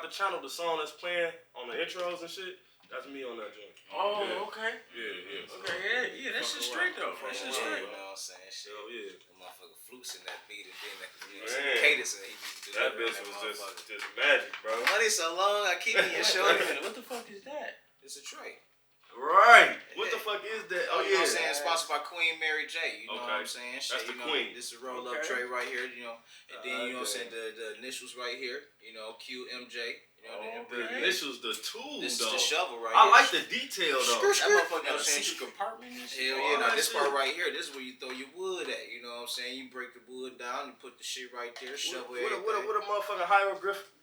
Rapper channel, the song that's playing on the intros and shit, that's me on that joint. Oh, okay. Yeah. Okay, yeah, that shit's straight though. That shit's straight. You know what I'm saying? Shit. Oh, yeah. The motherfucker flutes in that beat and then that cadence and he that bitch was just magic, bro. Money so long, I keep it in your shoulder. What the fuck is that? It's a tray. Right. What the fuck is that? Oh, you know what I'm saying? Sponsored by Queen Mary J. You know what I'm saying? That's the queen. This is a roll-up tray right here, you know. And then, you know what I'm saying, the initials right here, you know, QMJ. You know, the initials, the tool, this though. This is the shovel right here. I like the detail, though. That motherfucker got a secret compartment and shit. Hell yeah. Now, this part right here, this is where you throw your wood at. You know what I'm saying? You break the wood down, you put the shit right there, shovel it. What a motherfucking hieroglyphic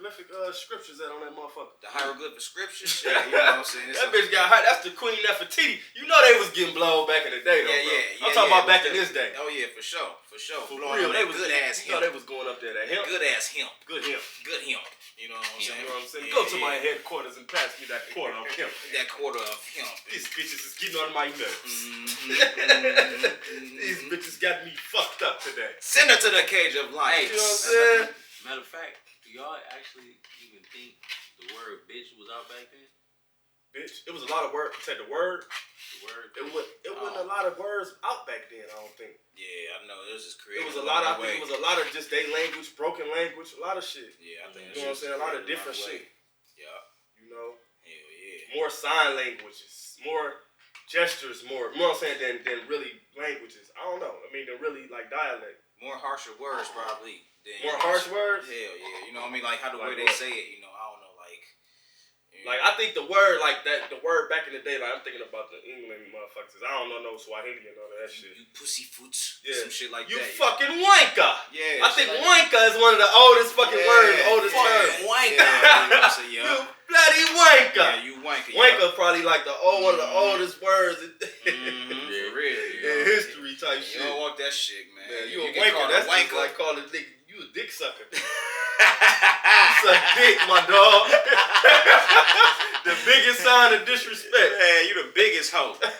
scriptures at on that motherfucker? The hieroglyphic scriptures? Yeah, you know what I'm saying? That bitch got high. That's the Queen Nefertiti. You know they was getting blown back in the day, though, yeah. I'm talking about back in this day. Oh, yeah, for sure. For real, they was good-ass hemp. You know they was going up there, that hemp. Good-ass hemp. Good hemp. Good hemp. You know what I'm saying? You know what I'm saying? Go to my headquarters and pass me that quarter of hemp. That quarter of hemp. These bitches is getting on my nerves. These bitches got me fucked up today. Send her to the cage of life. You know what I'm saying? Matter of fact, do y'all actually even think the word bitch was out back then? Bitch. It was a lot of words. Say the word. It wasn't a lot of words out back then, I don't think. Yeah, I know. It was just creative. It was a lot of, I think it was a lot of just their language, broken language, a lot of shit. Yeah, I think you know what I'm saying? A lot of different shit. Yeah. You know? Hell yeah. More sign languages, more gestures, more, you know what I'm saying, than really languages. I don't know. I mean, than really like dialect. More harsher words probably. More harsh words? Hell yeah. You know what I mean? Like how the way they say it, you know, I don't know, like. Like, I think the word, like that, the word back in the day, like, I'm thinking about the England motherfuckers. I don't know no Swahili and all that shit. You pussyfoots. Yeah. Some shit like you that. You fucking wanker. Yeah. I think like wanker is one of the oldest fucking words, the oldest term. Wanker. You bloody wanker. Yeah, you wanker. Wanker probably like one of the oldest words for real. In history type shit. You don't want that shit, man. You a wanker. That's wanker. Like calling nigga, you a dick sucker. You suck dick, my dog. The biggest sign of disrespect. Man, you the biggest hoe. Hell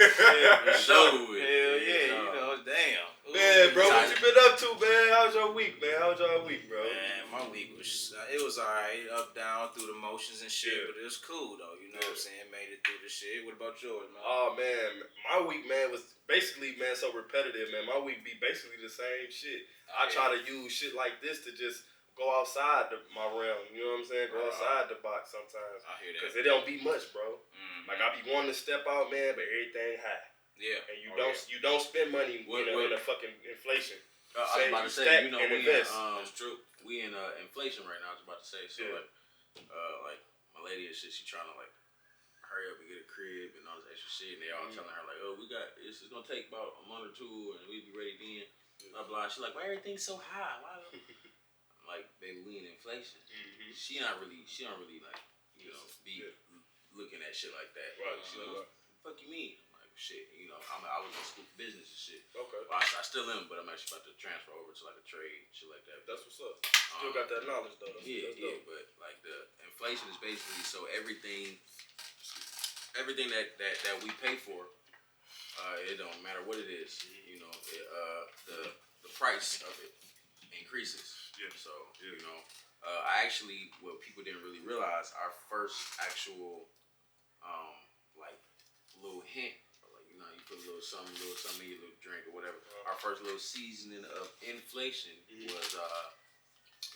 yeah, you know, damn. Man, bro, what you been up to, man? How's your week, man? How's your week, bro? Man, my week was alright, up, down, through the motions and shit, but it was cool, though, you know what I'm saying? Made it through the shit. What about yours, man? Oh, man, my week, man, was basically, man, so repetitive, man. My week be basically the same shit. I try to use shit like this to just go outside my realm, you know what I'm saying? Go outside the box sometimes. I hear that. Because it don't be much, bro. Like, I be wanting to step out, man, but everything high. Yeah. And you don't spend money in a fucking inflation. I was about to say, you know, that's true. We in inflation right now, I was about to say. So, like, my lady and shit, she trying to, like, hurry up and get a crib and all this extra shit. And they all telling her, like, oh, it's going to take about a month or two and we'll be ready then. Blah, blah. She's like, why everything's so high? Why? Like, baby, we in inflation. She don't really like, you know, be looking at shit like that. Right. She like, fuck you mean? I'm like, shit, you know, I was in school for business and shit. Okay. Well, I still am, but I'm actually about to transfer over to like a trade, shit like that. That's what's up. Still got that knowledge though. Yeah, but like the inflation is basically so everything that we pay for, it don't matter what it is, you know, the price of it increases. Yeah. So, you know, I actually, what people didn't really realize, our first actual, like, little hint, or like, you know, you put a little something in your little drink or whatever. Our first little seasoning of inflation was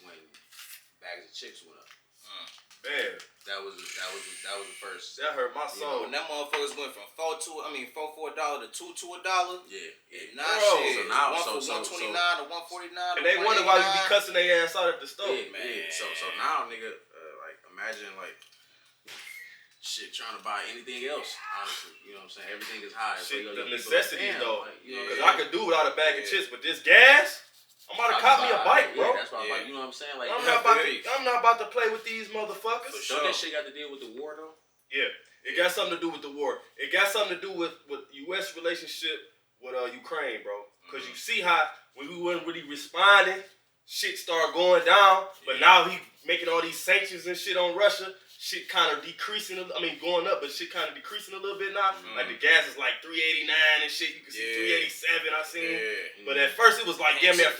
when bags of chips went up. Man, that was the first. That hurt my soul. When that motherfuckers went from $4 for $1 to $2 to $1. Yeah. Nah, shit. So now, $1 for $129 to $149. And they wonder why you be cussing their ass out at the store. Yeah, man. So now, nigga, like imagine like shit trying to buy anything else. Honestly, you know what I'm saying? Everything is high. Shit, so the necessities though. Like, you know, because I could do without a bag of chips, but this gas. I'm about to cop me a bike, bro. That's why I'm like, you know what I'm saying? Like, I'm not about to play with these motherfuckers. For sure. Don't that shit got to deal with the war though? Yeah, it got something to do with the war. It got something to do with U.S. relationship with Ukraine, bro. Because you see how when we weren't really responding, shit started going down. But now he making all these sanctions and shit on Russia. shit kind of decreasing. Going up, but shit kind of decreasing a little bit now. Like the gas is like $3.89 and shit. You can see $3.87. I seen. Yeah. But at first it was like damn near $5,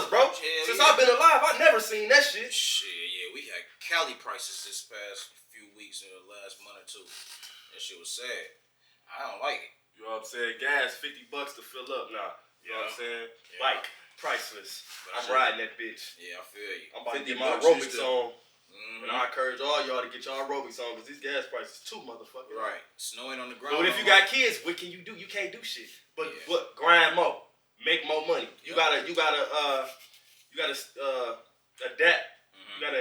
bro. Since I've been alive, I never seen that shit. Shit, yeah, we had Cali prices this past few weeks in the last month or two. That shit was sad. I don't like it. You know what I'm saying? Gas $50 to fill up now. You know what I'm saying? Yeah. Bike priceless. I'm riding that bitch. Yeah, I feel you. I'm about to get my aerobics on. And I encourage all y'all to get y'all aerobics on because these gas prices too motherfucking. Right. Snowing on the ground. But if you got kids, what can you do? You can't do shit. But what? Grind more. Make more money. You gotta adapt. You gotta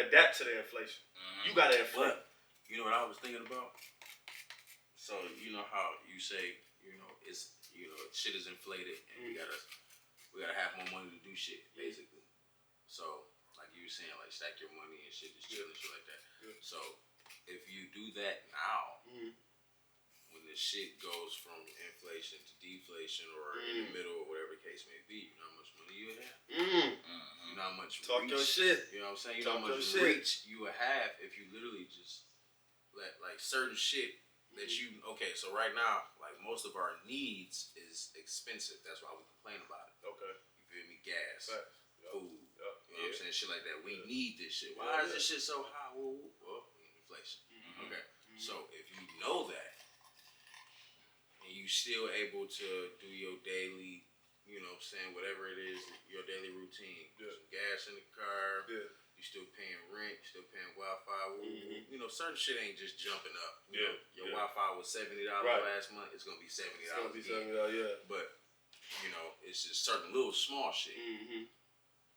adapt to the inflation. You gotta inflate. But you know what I was thinking about? So you know how you say, it's shit is inflated and we gotta have more money to do shit, basically. So like you were saying, like stack your money and shit, just chill and shit like that. So if you do that now, when the shit goes from inflation to deflation or in the middle or whatever the case may be, you know how much money you would have? You know how much Talk reach, your shit. You know what I'm saying? You know how much reach you would have if you literally just let like certain shit that so right now, like most of our needs is expensive. That's why we complain about it. Okay. You feel me? Gas, food, you know what I'm saying? Shit like that. We need this shit. Why is this shit so high? Well, inflation. Okay. So if you know that and you still able to do your daily, you know what I'm saying, whatever it is, your daily routine, put some gas in the car, you still paying rent, you still paying Wi-Fi. You know, certain shit ain't just jumping up. You know, your Wi-Fi was $70 last month, it's gonna be $70 again. But you know, it's just certain little small shit.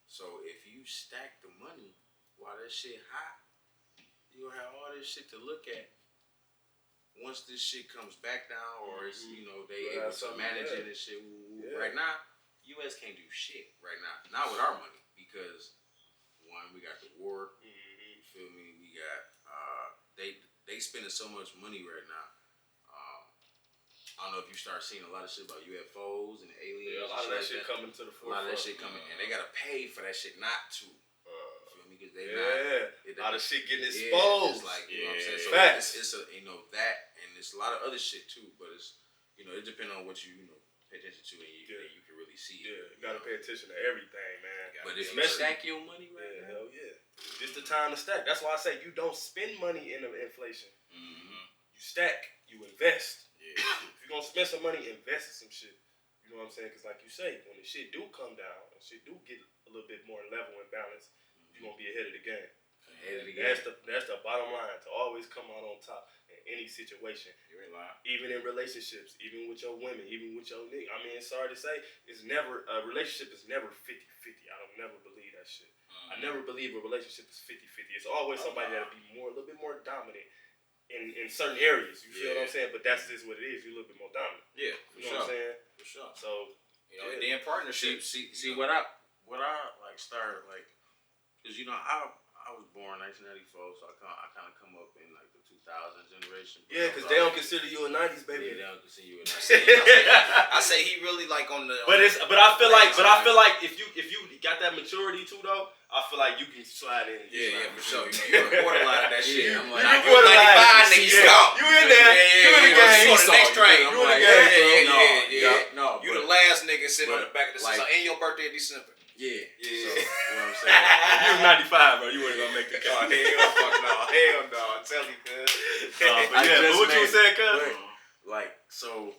So if you stack the money while that shit hot, you'll have all this shit to look at. Once this shit comes back down, or it's they able to manage it and shit. Right now, U.S. can't do shit right now. Not with our money because one, we got the war. You feel me? We got they spending so much money right now. I don't know if you start seeing a lot of shit about UFO'S and aliens. A lot of that shit coming to the forefront. A lot of that shit coming, and they gotta pay for that shit not to. Feel me? Because they a lot of shit getting exposed. It's like you know what I'm saying. So Facts. it's a that, and it's a lot of other shit too. But it's it depends on what you pay attention to, and you can really see it. You gotta pay attention to everything, man. But if you stack your money right now, hell yeah, it's the time to stack. That's why I say you don't spend money in inflation. You stack, you invest. If you're gonna spend some money, invest in some shit. You know what I'm saying? Because like you say, when the shit do come down, when shit do get a little bit more level and balanced, you're gonna be ahead of the game. That's the bottom line, to always come out on top in any situation. You ain't lying. Even in relationships, even with your women, even with your nigga. I mean, sorry to say, it's never a relationship is never 50-50. I don't never believe that shit. I never believe a relationship is 50-50. It's always somebody that'll be a little bit more dominant in certain areas. You feel what I'm saying? But that's just what it is. You're a little bit more dominant. Yeah, you know what I'm saying? For sure. So and then partnerships. See what I like started like, cause I was born 1994, so I kind of come up in like the 2000 generation. Yeah, because they don't consider you a 90s baby. Yeah, they don't consider you a 90s. I say he really like on the. But I feel like if you got that maturity too though, I feel like you can slide in. Yeah, for sure. You're the borderline of that shit. You I'm like, you borderline. You in there. You in the game. You on the next train. You in the game. Yeah. No, You the last nigga sitting on the back of the seat. like, And your birthday in December. Yeah. So, Yeah. you know what I'm saying? If you was 95, bro, you wasn't gonna make the cut. Hell no. I'm telling you, cuz. But what you was saying, cuz? Like, so,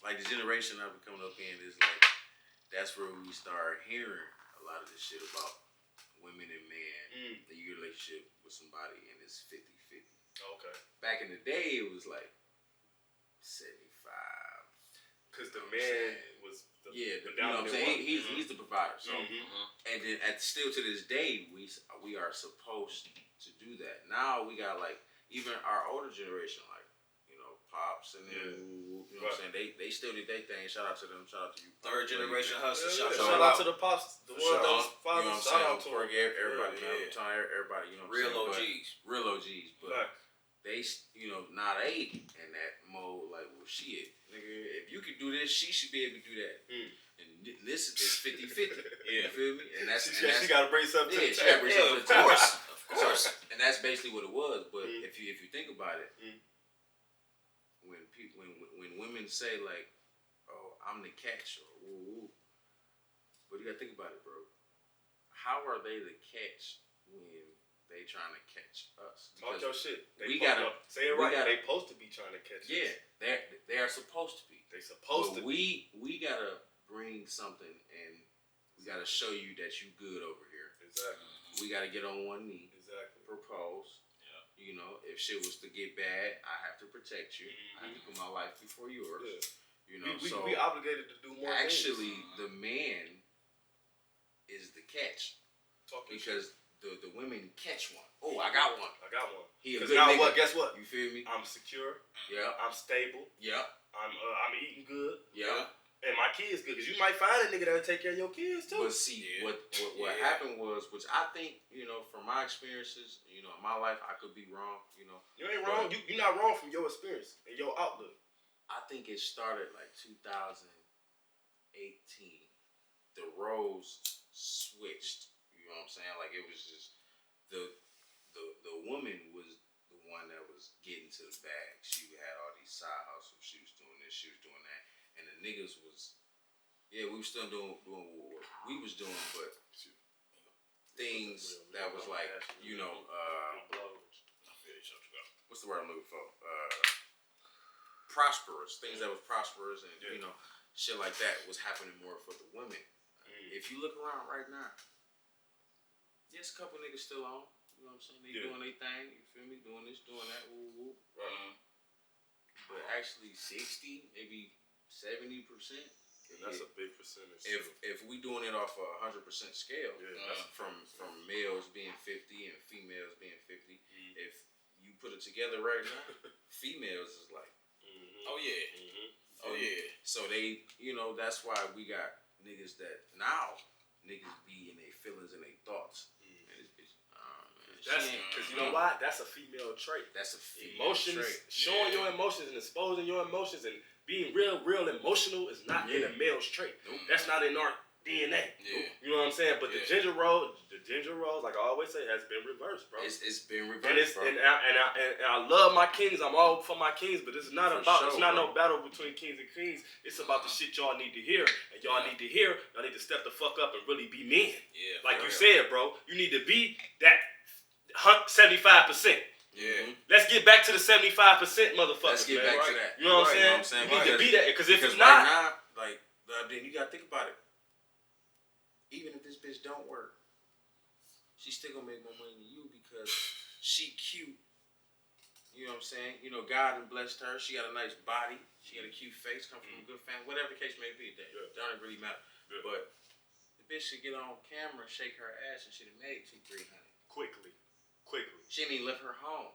like the generation I've been coming up in is like, that's where we start hearing a lot of this shit about women and men. That you get a relationship with somebody and it's 50-50. Okay. Back in the day, it was like 75. Because the man was the you know what I'm saying? He's the provider. So, and then still to this day, we are supposed to do that. Now we got like even our older generation, like pops and then you know what I'm saying? They still did their thing. Shout out to them. Shout out to you. Third generation hustle. Shout out to the pops. The ones that was fathers. Shout out to everybody. Everybody. You know what I'm saying? Real OGs. But they now they in that mode like, well, shit, nigga, if you can do this, she should be able to do that. And this is 50-50. You feel me? And she got to bring something to the table. Of course. And that's basically what it was. But if you think about it, when women say like, "Oh, I'm the catch," or "Woo," but you gotta think about it, bro. How are they the catch when they trying to catch us? Talk your shit. We gotta say it right. They supposed to be trying to catch us. Yeah, they are supposed to be. They supposed to be. We gotta bring something, and we gotta show you that you good over here. Exactly. We gotta get on one knee. Exactly. Propose. Yeah. You know, if shit was to get bad, I have to protect you. I have to put my life before yours. Yeah. You know, we obligated to do more. Actually, the man is the catch. Because the women catch one. Oh, I got one. He a good now nigga. what? Guess what? You feel me? I'm secure. Yeah. I'm stable. Yeah. I'm eating good. Yeah. And my kids good, because you might find a nigga that'll take care of your kids too. But see, what happened was, which I think, you know, from my experiences, you know, in my life, I could be wrong, you know. You ain't wrong. You're not wrong from your experience and your outlook. I think it started like 2018. The roles switched. You know what I'm saying? Like it was just the woman was the one that was getting to the bag. She had all these side hustles. She was doing this. She was doing that. And the niggas was, we were still doing what we was doing, but things that was like, you know, what's the word I'm looking for? Prosperous. Things that was prosperous and, you know, shit like that was happening more for the women. If you look around right now, there's a couple niggas still on. You know what I'm saying? They doing their thing. You feel me? Doing this, doing that. Woo, woo. But actually 60, maybe 70%. That's a big percentage. If we doing it off a 100% scale, from males being 50 and females being 50, if you put it together right now, females is like, oh yeah. So they, you know, that's why we got niggas that now niggas be in their feelings and their thoughts. That's because you know why? That's a female trait. That's a female trait. Showing your emotions and exposing your emotions and being real emotional is not in a male's trait. That's not in our DNA. Yeah. You know what I'm saying? But the gender roles, like I always say, has been reversed, bro. It's been reversed, and I love my kings. I'm all for my kings, but it's not it's not no battle between kings and queens. It's about the shit y'all need to hear, and y'all need to hear. Y'all need to step the fuck up and really be men. Yeah. Like you said, bro, you need to be that 75%. Yeah. Let's get back to the 75%, motherfuckers. Let's get back to that. You know what I'm saying? You need to be that, because if it's not, right now, like, then you gotta think about it. Even if this bitch don't work, she's still gonna make more money than you because she cute. You know what I'm saying? You know, God and blessed her. She got a nice body. She got a cute face. Come from a good family. Whatever the case may be, that don't really matter. But the bitch should get on camera, shake her ass, and she'd have made $200-300 quickly. She didn't even left her home.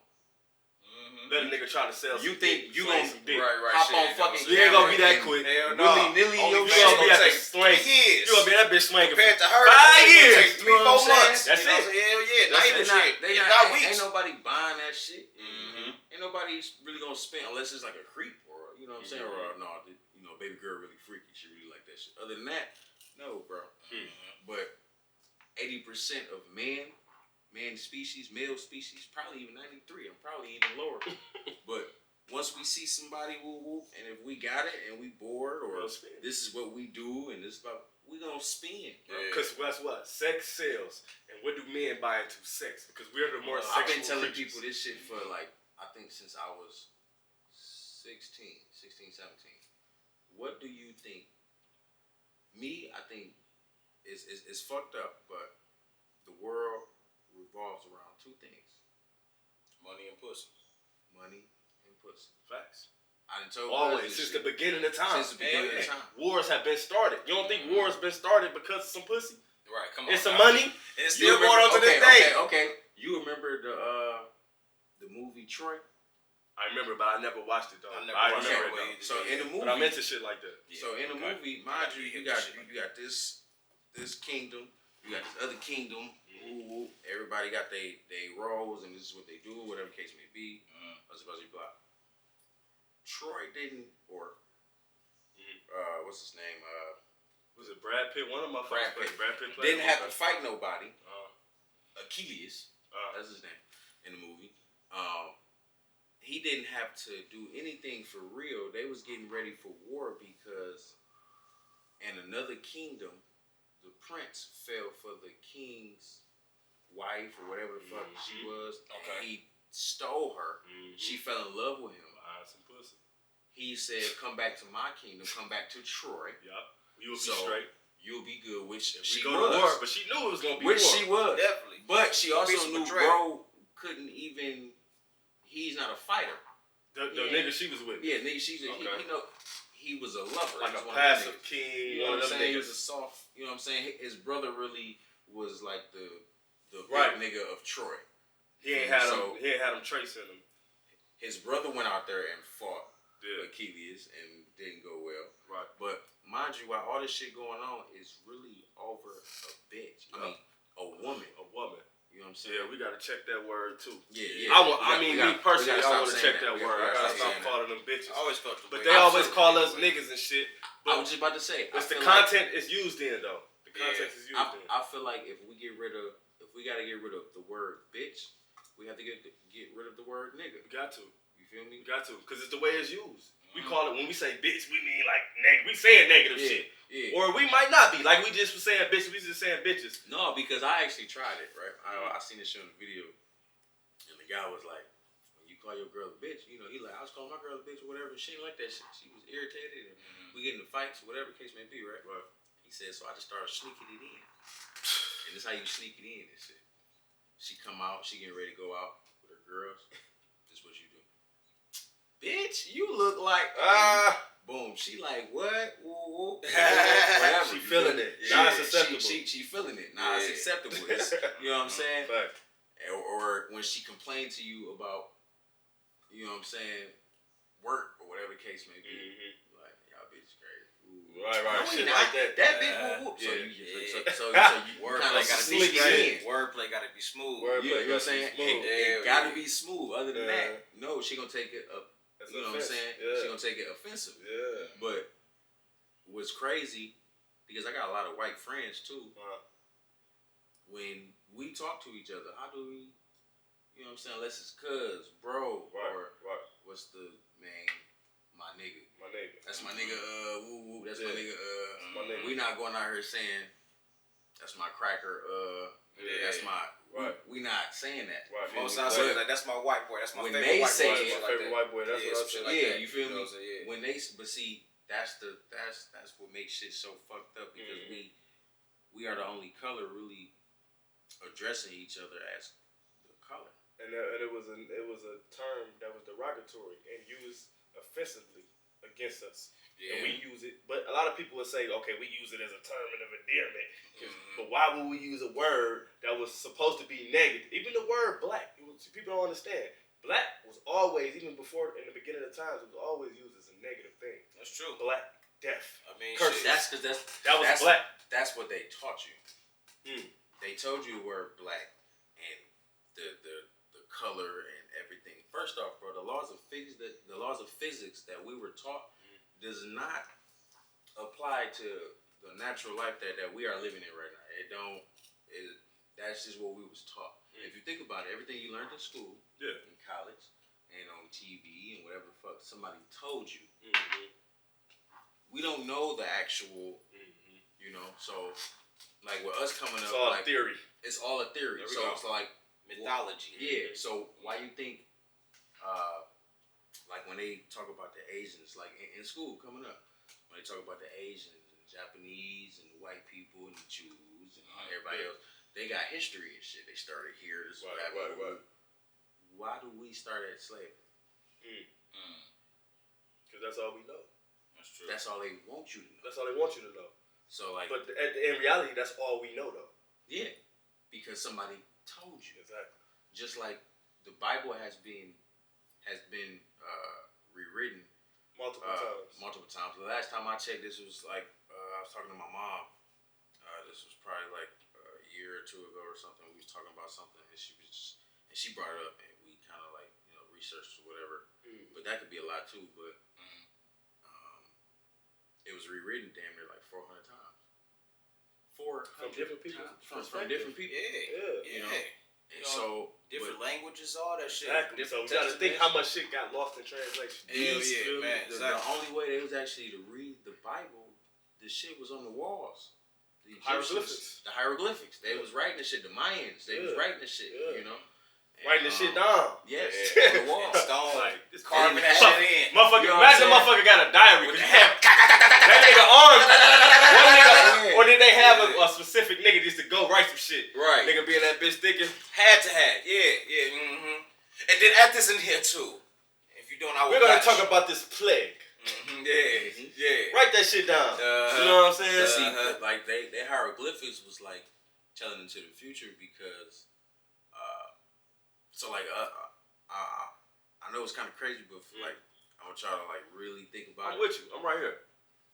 Let a nigga try to sell. You think you gonna right, hop on fucking? You ain't gonna be that quick. Hell no. Nilly, you gonna be at the swing. You gonna be that bitch swinging compared to her. 5 years. 3-4 months. That's it. Hell yeah. Not even shit. Not weeks. Ain't nobody buying that shit. Ain't nobody really gonna spend unless it's like a creep or you know what I'm saying or no, you know, baby girl really freaky. She really like that shit. Other than that, no, bro. But 80% of male species, probably even 93. I'm probably even lower. But once we see somebody woo, and if we got it and we bored or this is what we do and this is about, we gonna spin. Because that's what? Sex sells. And what do men buy into sex? Because we're the more sexual I've been telling creatures. people this shit for like, I think since I was 16, 17. What do you think? Me, I think it's fucked up, but the world revolves around two things: money and pussy. Facts. I done told always since the beginning of time. Since the beginning of time, wars have been started. You don't think wars been started because of some pussy? Right. Come on. It's some money. And it's still going on to this day. Okay. You remember the movie Troy? I remember, but I never watched it though. I remember it. So in the movie, but I'm into shit like that. So in the movie, mind you, you got this kingdom, you got this other kingdom. Everybody got they roles, and this is what they do, whatever the case may be. Blah. Troy didn't, or what's his name? Was it Brad Pitt? One of my Brad Pitt didn't have to fight nobody. Achilles, that's his name. in the movie. He didn't have to do anything for real. They was getting ready for war because in another kingdom, the prince fell for the king's wife or whatever the fuck she was. Okay. And he stole her. She fell in love with him. Some pussy. He said, "Come back to my kingdom. Come back to Troy. Yup. You'll be straight. You'll be good." Which she was. To war, but she knew it was gonna be which war. She was definitely. But she also knew bro couldn't even. He's not a fighter. The nigga she was with. Yeah, nigga. He was a lover. Like a passive king. You know what I'm saying? He niggas. was a soft. You know what I'm saying? His brother really was like the right big nigga of Troy. He ain't had him trace in him. His brother went out there and fought Achilles and didn't go well. Right. But mind you, while all this shit going on, it's really over a bitch. I mean, a woman. A woman. You know what I'm saying? Yeah, we gotta check that word too. Yeah. Me personally, I want to check that word. I gotta stop calling them bitches. I always felt but they always call us niggas and shit. But I was just about to say, it's the content is used in though. The context is used in. I feel like if we gotta get rid of the word bitch, we have to get rid of the word nigga. We got to. You feel me? We got to, because it's the way it's used. We call it, when we say bitch, we mean like negative. We saying negative shit. Yeah. Or we might not be. Like we just was saying bitch, we just saying bitches. No, because I actually tried it, right? I seen this shit on the video, and the guy was like, when you call your girl a bitch, you know, he like, I was calling my girl a bitch or whatever. She didn't like that shit. She was irritated, and we get into fights, whatever the case may be, right? Right. He said, so I just started sneaking it in. And this is how you sneak it in and shit. She come out, she getting ready to go out with her girls. This is what you do. Bitch, you look like boom. She like what? Woo, whatever. She feeling it. Nah, it's acceptable. She feeling it. Nah, it's acceptable. It's, you know what I'm saying? Fact. Or when she complained to you about, you know what I'm saying, work or whatever the case may be. Like, y'all bitch crazy. Ooh. Right. No, shit not. like that. That bitch woo. So you wordplay gotta be smooth. Wordplay gotta be smooth. You know what I'm saying? It gotta be smooth. Other than that, no, she gonna take it up. You know what I'm saying? Yeah. She gonna take it offensive. Yeah. But what's crazy, because I got a lot of white friends too. When we talk to each other, how do we? You know what I'm saying? Unless it's cuz, bro, or what's the name? My nigga. That's my nigga. Woo. That's my nigga. My nigga. We not going out here saying that's my cracker. That's my. Right. We not saying that. Right. Most times like that's my white boy. That's my when favorite they white say boy. it, favorite white boy. That's what I'm saying. Yeah, you feel me? Yeah. When they, but see, that's what makes shit so fucked up because we are the only color really addressing each other as the color. And it was a term that was derogatory and used offensively against us. Yeah. And we use it, but a lot of people would say, okay, we use it as a term of endearment. But why would we use a word that was supposed to be negative? Even the word black, people don't understand. Black was always, even before, in the beginning of times, it was always used as a negative thing. That's true. Black, death. I mean, curses. That's black. That's what they taught you. They told you the word black and the color and everything. First off, bro, the laws of physics that we were taught does not apply to the natural life that we are living in right now. That's just what we was taught. If you think about it, everything you learned in school, in college, and on TV and whatever the fuck somebody told you, we don't know the actual, you know. So, like with us coming up, it's all like, a theory. It's all a theory. So it's like mythology. Yeah. So why you think, like when they talk about the Asians, like in school coming up, when they talk about the Asians and Japanese and white people and the Jews and everybody else, they got history and shit. They started here. This Right. Why do we start at slavery? Because that's all we know. That's true. That's all they want you to know. That's all they want you to know. So like, but in reality, that's all we know though. Yeah, because somebody told you. Exactly. Just like the Bible has been rewritten multiple times. The last time I checked, this was like I was talking to my mom. This was probably like a year or two ago or something. We was talking about something, and she brought it up, and we kind of like researched or whatever. But that could be a lot too. But it was rewritten damn near like 400 times. 400 from different people. From different people. Yeah. You know. And so different languages, all that shit. Exactly. So we gotta think how much shit got lost in translation. Hell yeah, man. The only way they was actually to read the Bible, the shit was on the walls. The hieroglyphics. They was writing the shit. The Mayans. They was writing the shit. You know. Writing the shit down. Yes. On the wall. Stone. Like, carving that shit in. Motherfucker, You know imagine a motherfucker got a diary. With Cause the you have that nigga arms. One nigga, or did they have a specific nigga just to go write some shit? Right. Nigga be in that bitch thinking. Had to have. Yeah. Mm-hmm. And then add this in here too. If you don't, we're gonna talk about this plague. Mm-hmm. Yeah. Write that shit down. You know what I'm saying? See, like their hieroglyphics was like telling into the future because, so like I know it's kind of crazy, but like I want y'all to like really think about it. I'm with you. I'm right here.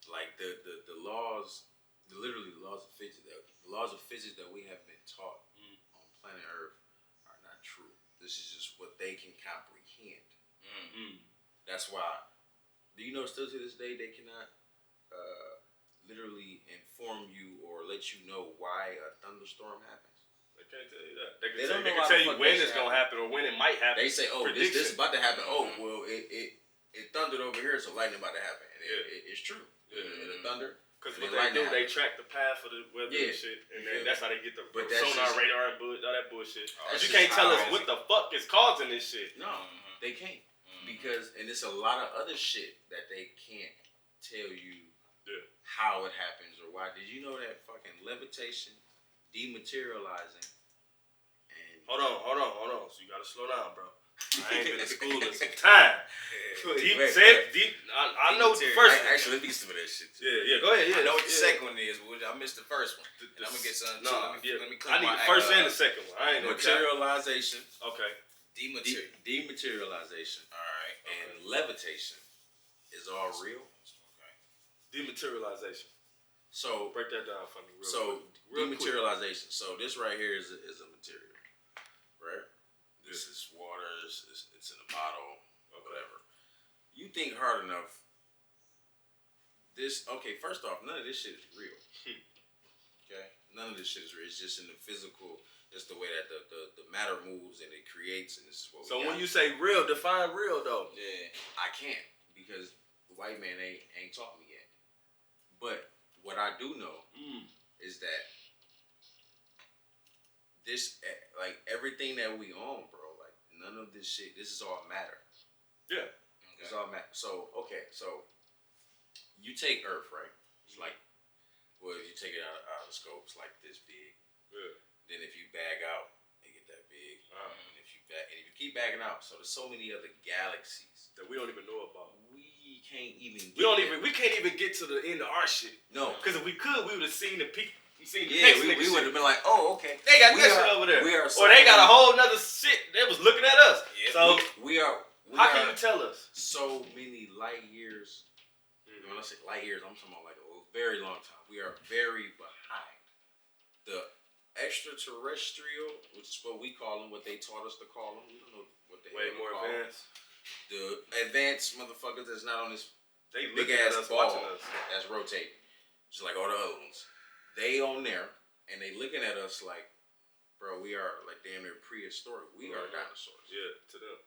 Like the laws, literally the laws of physics that we have been taught on planet Earth are not true. This is just what they can comprehend. That's why. Do you know still to this day they cannot literally inform you or let you know why a thunderstorm happens? They can't tell you that. They can tell you when it's gonna happen or when it might happen. They say, "Oh, this is about to happen." Oh, well, it thundered over here, so lightning about to happen. And it's true. The thunder. Because what they do, they track the path of the weather and shit, and then that's how they get the sonar, radar, and all that bullshit. But you can't tell us what the fuck is causing this shit. No, they can't. Because, and it's a lot of other shit that they can't tell you how it happens or why. Did you know that fucking levitation, dematerializing, and... Hold on. So you gotta slow down, bro. I ain't been to school in some time. I know what the first one. Actually, let me get some of that shit. Yeah, go ahead. Yeah, I know what the second one is, but I missed the first one. And I'm gonna get some. Let me I need the first and the second one. I ain't materialization. Okay. Dematerialization. All right. And levitation is all real. Okay. Dematerialization. So break that down for me. Dematerialization. So this right here is a material, right? This is water. It's in a bottle or whatever. You think hard enough. First off, none of this shit is real. Okay, none of this shit is real. It's just in the physical. Just the way that the matter moves and it creates, and this is what. So when you say real, define real though. Yeah, I can't because the white man ain't taught me yet. But what I do know is that this, like everything that we own, bro, like none of this shit. This is all matter. Yeah, it's all matter. So you take Earth, right? It's like, well, if you take it out of the scope, it's like this big. Yeah. Then if you bag out, they get that big. And if you keep bagging out, so there's so many other galaxies that we don't even know about. We can't even. We can't even get to the end of our shit. No, because if we could, we would have seen the peak. We would have been like, oh, okay. They got that shit over there. Or they got a whole nother shit. They was looking at us. Yeah, so we are. How can you tell us? So many light years. When I say light years, I'm talking about like a very long time. We are very behind the extraterrestrial, which is what we call them, what they taught us to call them. We don't know what they way more advanced. The advanced motherfuckers that's not on this big ass ball that's rotating, just like all the other ones. They on there and they looking at us like, bro, we are like damn near prehistoric. We are dinosaurs. Yeah, to them.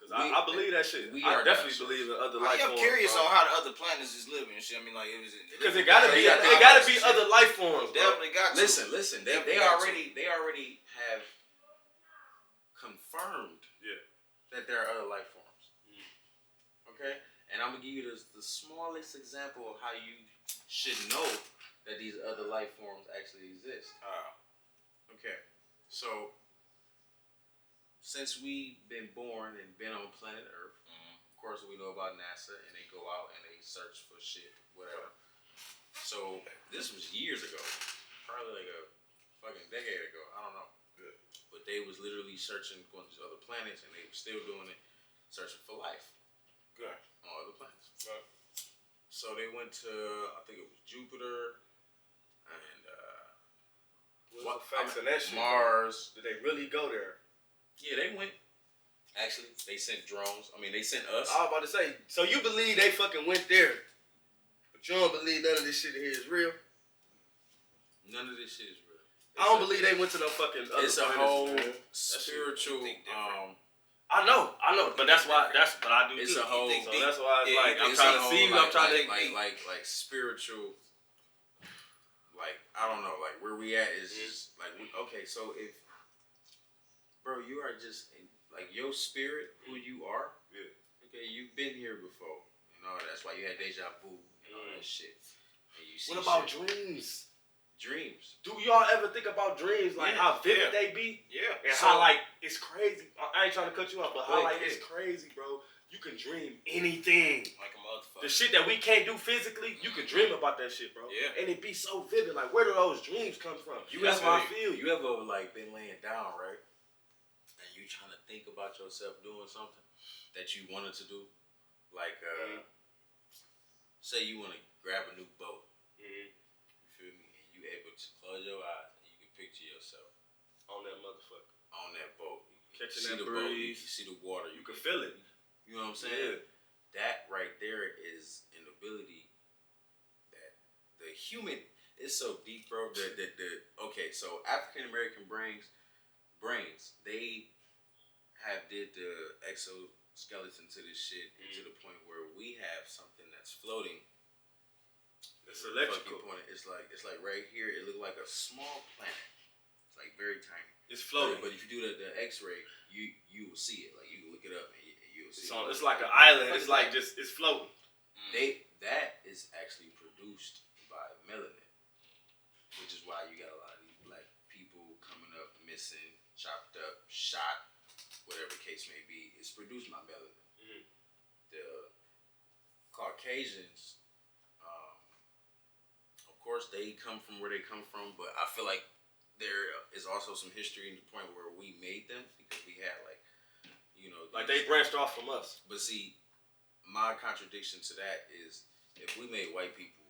Cause I believe that shit. I definitely believe in other life forms. I'm curious on how the other planets is living and shit. I mean, like it was because it gotta be other life forms. Definitely got to. Listen. They already have confirmed that there are other life forms. Okay, and I'm gonna give you the smallest example of how you should know that these other life forms actually exist. Okay, so. Since we've been born and been on planet Earth, of course we know about NASA and they go out and they search for shit, whatever. So this was years ago, probably like a fucking decade ago. I don't know. Good. But they was literally searching, going to these other planets, and they were still doing it, searching for life. Good. On other planets. Good. So they went to, I think it was Jupiter and Mars. Did they really go there? Yeah, they went. Actually, they sent drones. I mean, they sent us. I was about to say, so you believe they fucking went there, but you don't believe none of this shit here is real? None of this shit is real. I don't believe they went to no fucking other It's a planets, whole man. spiritual. I know, but that's why. But I do. It's too. a whole. So that's why it's like I'm it's trying a to whole, see. like, I'm trying to like spiritual. Like I don't know, like where we at is just like okay. So if, bro, you are just like your spirit, who you are. Yeah. Okay, you've been here before. You know that's why you had deja vu and all that shit. And you see what about shit. dreams? Dreams. Do y'all ever think about dreams? Like how vivid they be? Yeah. And how like it's crazy. I ain't trying to cut you off, but how like it's crazy, bro. You can dream anything. Like a motherfucker. The shit that we can't do physically, you can dream about that shit, bro. Yeah. And it be so vivid. Like where do those dreams come from? That's how I feel. You ever like been laying down, right? And you trying to think about yourself doing something that you wanted to do? Like say you want to grab a new boat. You feel me? And you able to close your eyes and you can picture yourself On that motherfucker. on that boat. Catching see that the boat, breeze. you see the water. You can feel it. You know what I'm saying? That right there is an ability that the human is so deep, bro. Okay, so African American brains, they have did the exoskeleton to this shit to the point where we have something that's floating. It's electrical. It's like right here. It looked like a small planet. It's like very tiny. It's floating. But if you do the X-ray, you will see it. Like you can look it up and you will see it. It's like an island. It's like just it's floating. That is actually produced by melanin, which is why you got a lot of these black people coming up missing, chopped up, shot, whatever the case may be. It's produced by melanin. The Caucasians. Of course, they come from where they come from, but I feel like there is also some history in the point where we made them because we had like they branched off from us. But see, my contradiction to that is if we made white people,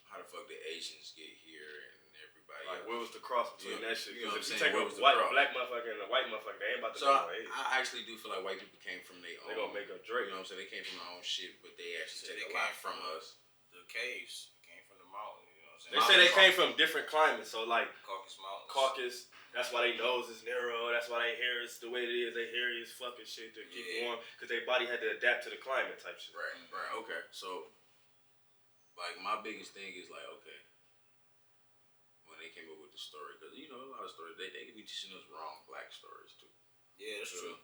how the fuck did Asians get here and everybody? Like where was the cross between that shit? You know what Because I'm if you saying? take a black motherfucker and a white motherfucker, they ain't about to So know Asian. I actually do feel like white people came from their own. They gonna make a Drake. You know what I'm saying? They came from their own shit, but they actually take a came lot from us. The caves came from the mountain. You know what I'm saying? They say they came from different climates. So like Caucasus Mountains. Caucasus. That's why their nose is narrow. That's why their hair is the way it is. Their hair is fucking shit to keep warm because their body had to adapt to the climate type shit. Right. Okay. So, like, my biggest thing is like, okay, when they came up with the story, because you know a lot of stories they be teaching us wrong black stories too. Yeah, that's true.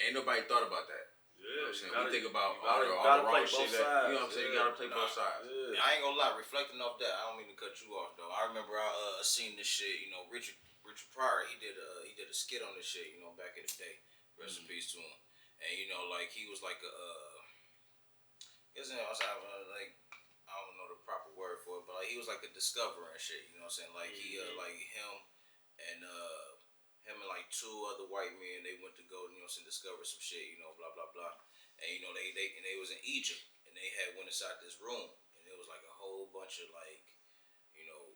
Ain't nobody thought about that. Yeah, you know what I'm saying? We think about all the gotta wrong play shit. both sides. You know what I'm saying? You gotta play both sides. Yeah. I ain't gonna lie, reflecting off that, I don't mean to cut you off though. I remember I seen this shit. You know, Richard Pryor, he did a skit on this shit. You know, back in the day. Rest in peace to him. And you know, like he was like a like I don't know the proper word for it, but like he was like a discoverer and shit. You know what I'm saying? Like he like him and like two other white men, they went to go, you know what I'm saying, discover some shit, you know, blah blah blah. And you know, they was in Egypt and they had went inside this room and it was like a whole bunch of like, you know,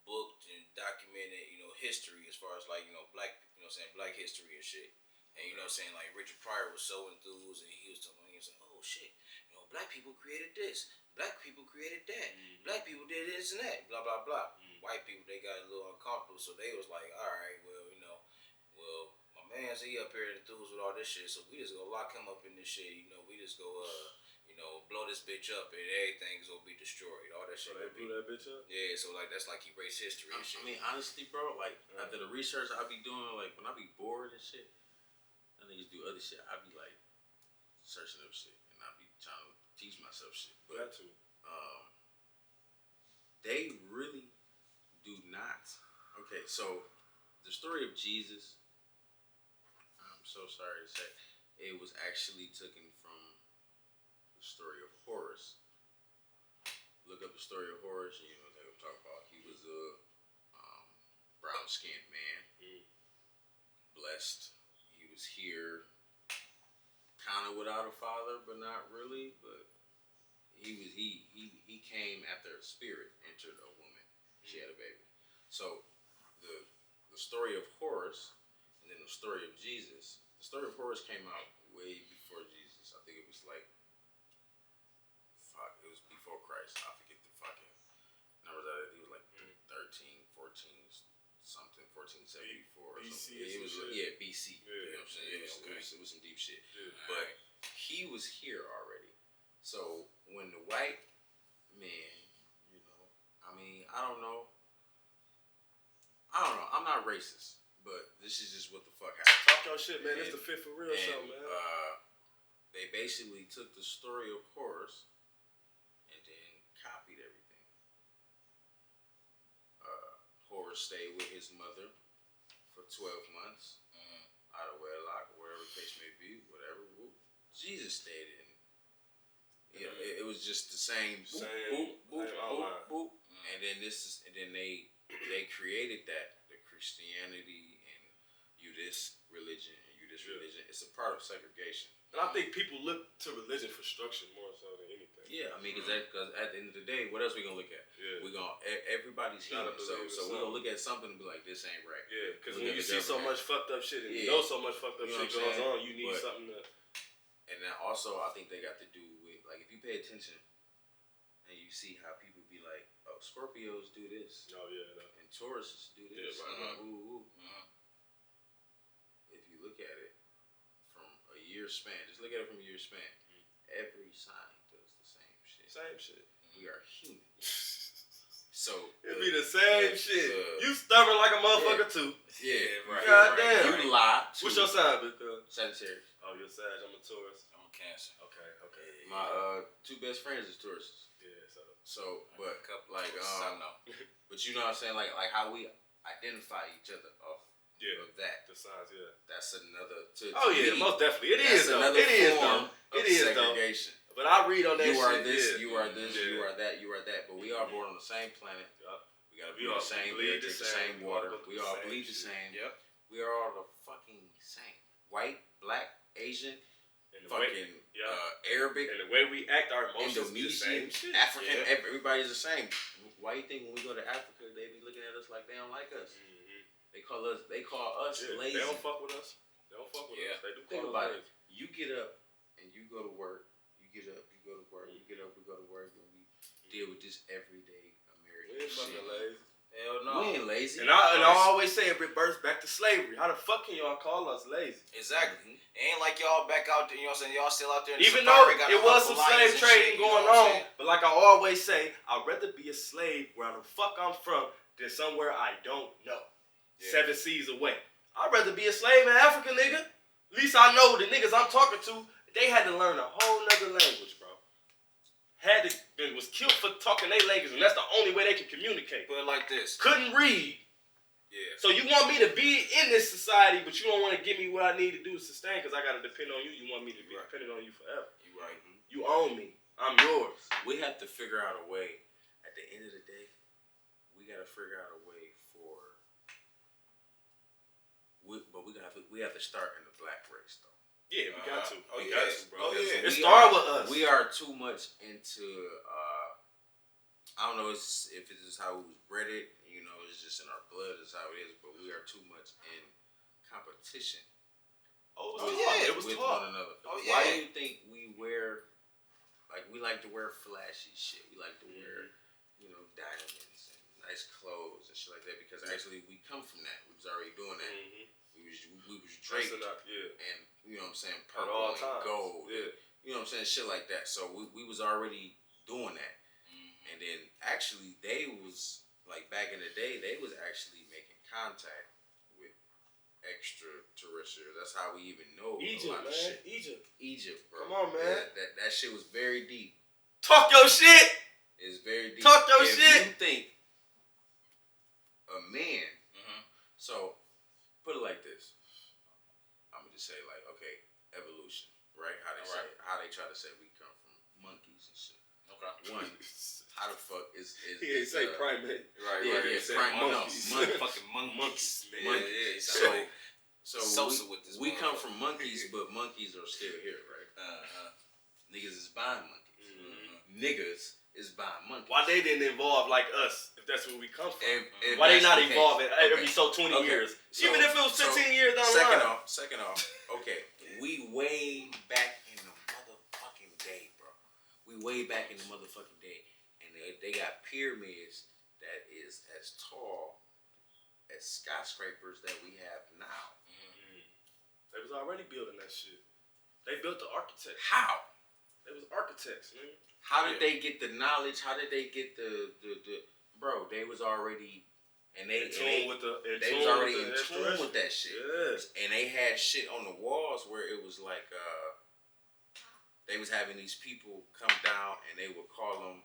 booked and documented, you know, history as far as like, you know, black, you know what I'm saying, black history and shit. And you know what I'm saying, like Richard Pryor was so enthused and he was saying, oh shit, you know, black people created this, black people created that, black people did this and that, blah blah blah. White people, they got a little uncomfortable, so they was like, all right, well, you know, my man's he up here enthused with all this shit, so we just go lock him up in this shit, you know, we just go you know, blow this bitch up and everything's gonna be destroyed, all that shit. So they blew that bitch up? Yeah, so like that's like erase history and shit. I mean, honestly, bro, like after the research I be doing, like when I be bored and shit, and niggas do other shit, I be like searching up shit and I be trying to teach myself shit. But they really do not. Okay, so the story of Jesus, I'm so sorry to say, it was actually taken from the story of Horus. Look up the story of Horus and you know what I'm talking about. He was a brown-skinned man, blessed. He was here kind of without a father, but not really, but he came after a spirit entered a woman. She had a baby. So the story of Horus and then the story of Jesus. The story of Horus came out way before Jesus. I think it was like it was before Christ. I forget the fucking numbers of it. He was like 13, 14 1474 or BC something. It was BC. Yeah. You know what I'm saying? It was some deep shit. Yeah. But he was here already. So when the white man, I mean, I don't know. I'm not racist, but this is just what the fuck happened. Talk your shit, man. It's the Fit for Real show, man. They basically took the story of Horus and then copied everything. Horus stayed with his mother for 12 months out of wedlock, or whatever the case may be, whatever. Jesus stayed in. It was just the same boop, boop, boop, boop. And then they created that, the Christianity and you this religion and you this religion. It's a part of segregation. And I think people look to religion for structure more so than anything. Yeah, I mean, because at the end of the day, what else we gonna look at? Yeah. Everybody's human, so we gonna look at something and be like, this ain't right. Yeah, because when you see so much fucked up shit and you know so much fucked up shit goes on, you need something to. And then also, I think they got to do with, like, if you pay attention and you see how people be like, oh, Scorpios do this. Oh yeah, no. And Tauruses do this. Yeah, right. If you look at it from a year span, just look at it from a year span. Every sign does the same shit. Same shit. We are human. So it be the same shit. You stubborn like a motherfucker too. Yeah, right. Goddamn. You lie. What's your sign, Big Cuz? Sagittarius. Oh, you're Sag. I'm a Taurus. I'm a Cancer. Okay. My two best friends is Tauruses. Yeah. So, but like I know. But you know what I'm saying? Like how we identify each other off of that. The signs, yeah. That's another. Most definitely. It is though. It is segregation. But I read on that shit. You are this, you are this, you are that, you are that. But we are born on the same planet. We gotta breathe the same air, take the same water. We all bleed the same. Yep. We are all the fucking same. White, black, Asian, fucking Arabic. And the way we act, our emotions Indonesian, African, everybody's the same. Why you think when we go to Africa, they be looking at us like they don't like us? They call us lazy. They don't fuck with us. They do Think call about us it. You get up and you go to work. You get up, you go to work. You get up, we go to work, and we deal with this everyday American We ain't fucking lazy. Hell no. We ain't lazy. And I always say it reverts back to slavery. How the fuck can y'all call us lazy? Exactly. It ain't like y'all back out there, you know what I'm saying? Y'all still out there in Even the though got it was some slave trading going on, but like I always say, I'd rather be a slave where the fuck I'm from than somewhere I don't know. 7 seas away. I'd rather be a slave in Africa, nigga. At least I know the niggas I'm talking to, they had to learn a whole nother language, bro. Was killed for talking their language, and that's the only way they can communicate. But like this. Couldn't read. Yeah. So you want me to be in this society, but you don't want to give me what I need to do to sustain because I got to depend on you. You want me to be dependent on you forever. You right. You own me. I'm yours. We have to figure out a way. At the end of the day, we got to figure out a way for. But we have to start in the black race though. Yeah, we got to. We got to, bro. It started with us. We are too much into. I don't know if it's just how we was bred it. You know, it's just in our blood. It's how it is. But we are too much in competition. It was with taught. one another. Why do you think we wear? Like we like to wear flashy shit. We like to wear, diamonds and nice clothes and shit like that because actually we come from that. We was already doing that. We was draped, and you know what I'm saying, purple and gold, you know what I'm saying, shit like that. So we was already doing that, and then actually they was like back in the day, they was actually making contact with extraterrestrials. That's how we even know Egypt, a lot of man. shit. Egypt, bro. Come on, man. That shit was very deep. Talk your shit. It's very deep. Talk your if shit. You think a man? So put it like this. I'm gonna just say like, okay, evolution, right? How they try to say we come from monkeys and shit. Okay. One, how the fuck is he ain't say primate. Right. Monkeys. Fucking monkeys. Man. So we come from monkeys, but monkeys are still here, right? Niggas is buying monkeys. Niggas is buying monkeys. Why they didn't evolve like us? If that's where we come from. If why they not evolving every 20 years? So, even if it was 15 years down the line. Second off, okay, we way back in the motherfucking day, bro. We way back in the motherfucking day, and they got pyramids that is as tall as skyscrapers that we have now. They was already building that shit. They built the architects. How? They was architects, man. How did they get the knowledge? How did they get the bro? They was already they was already in tune with that shit. Yes. And they had shit on the walls where it was like they was having these people come down and they would call them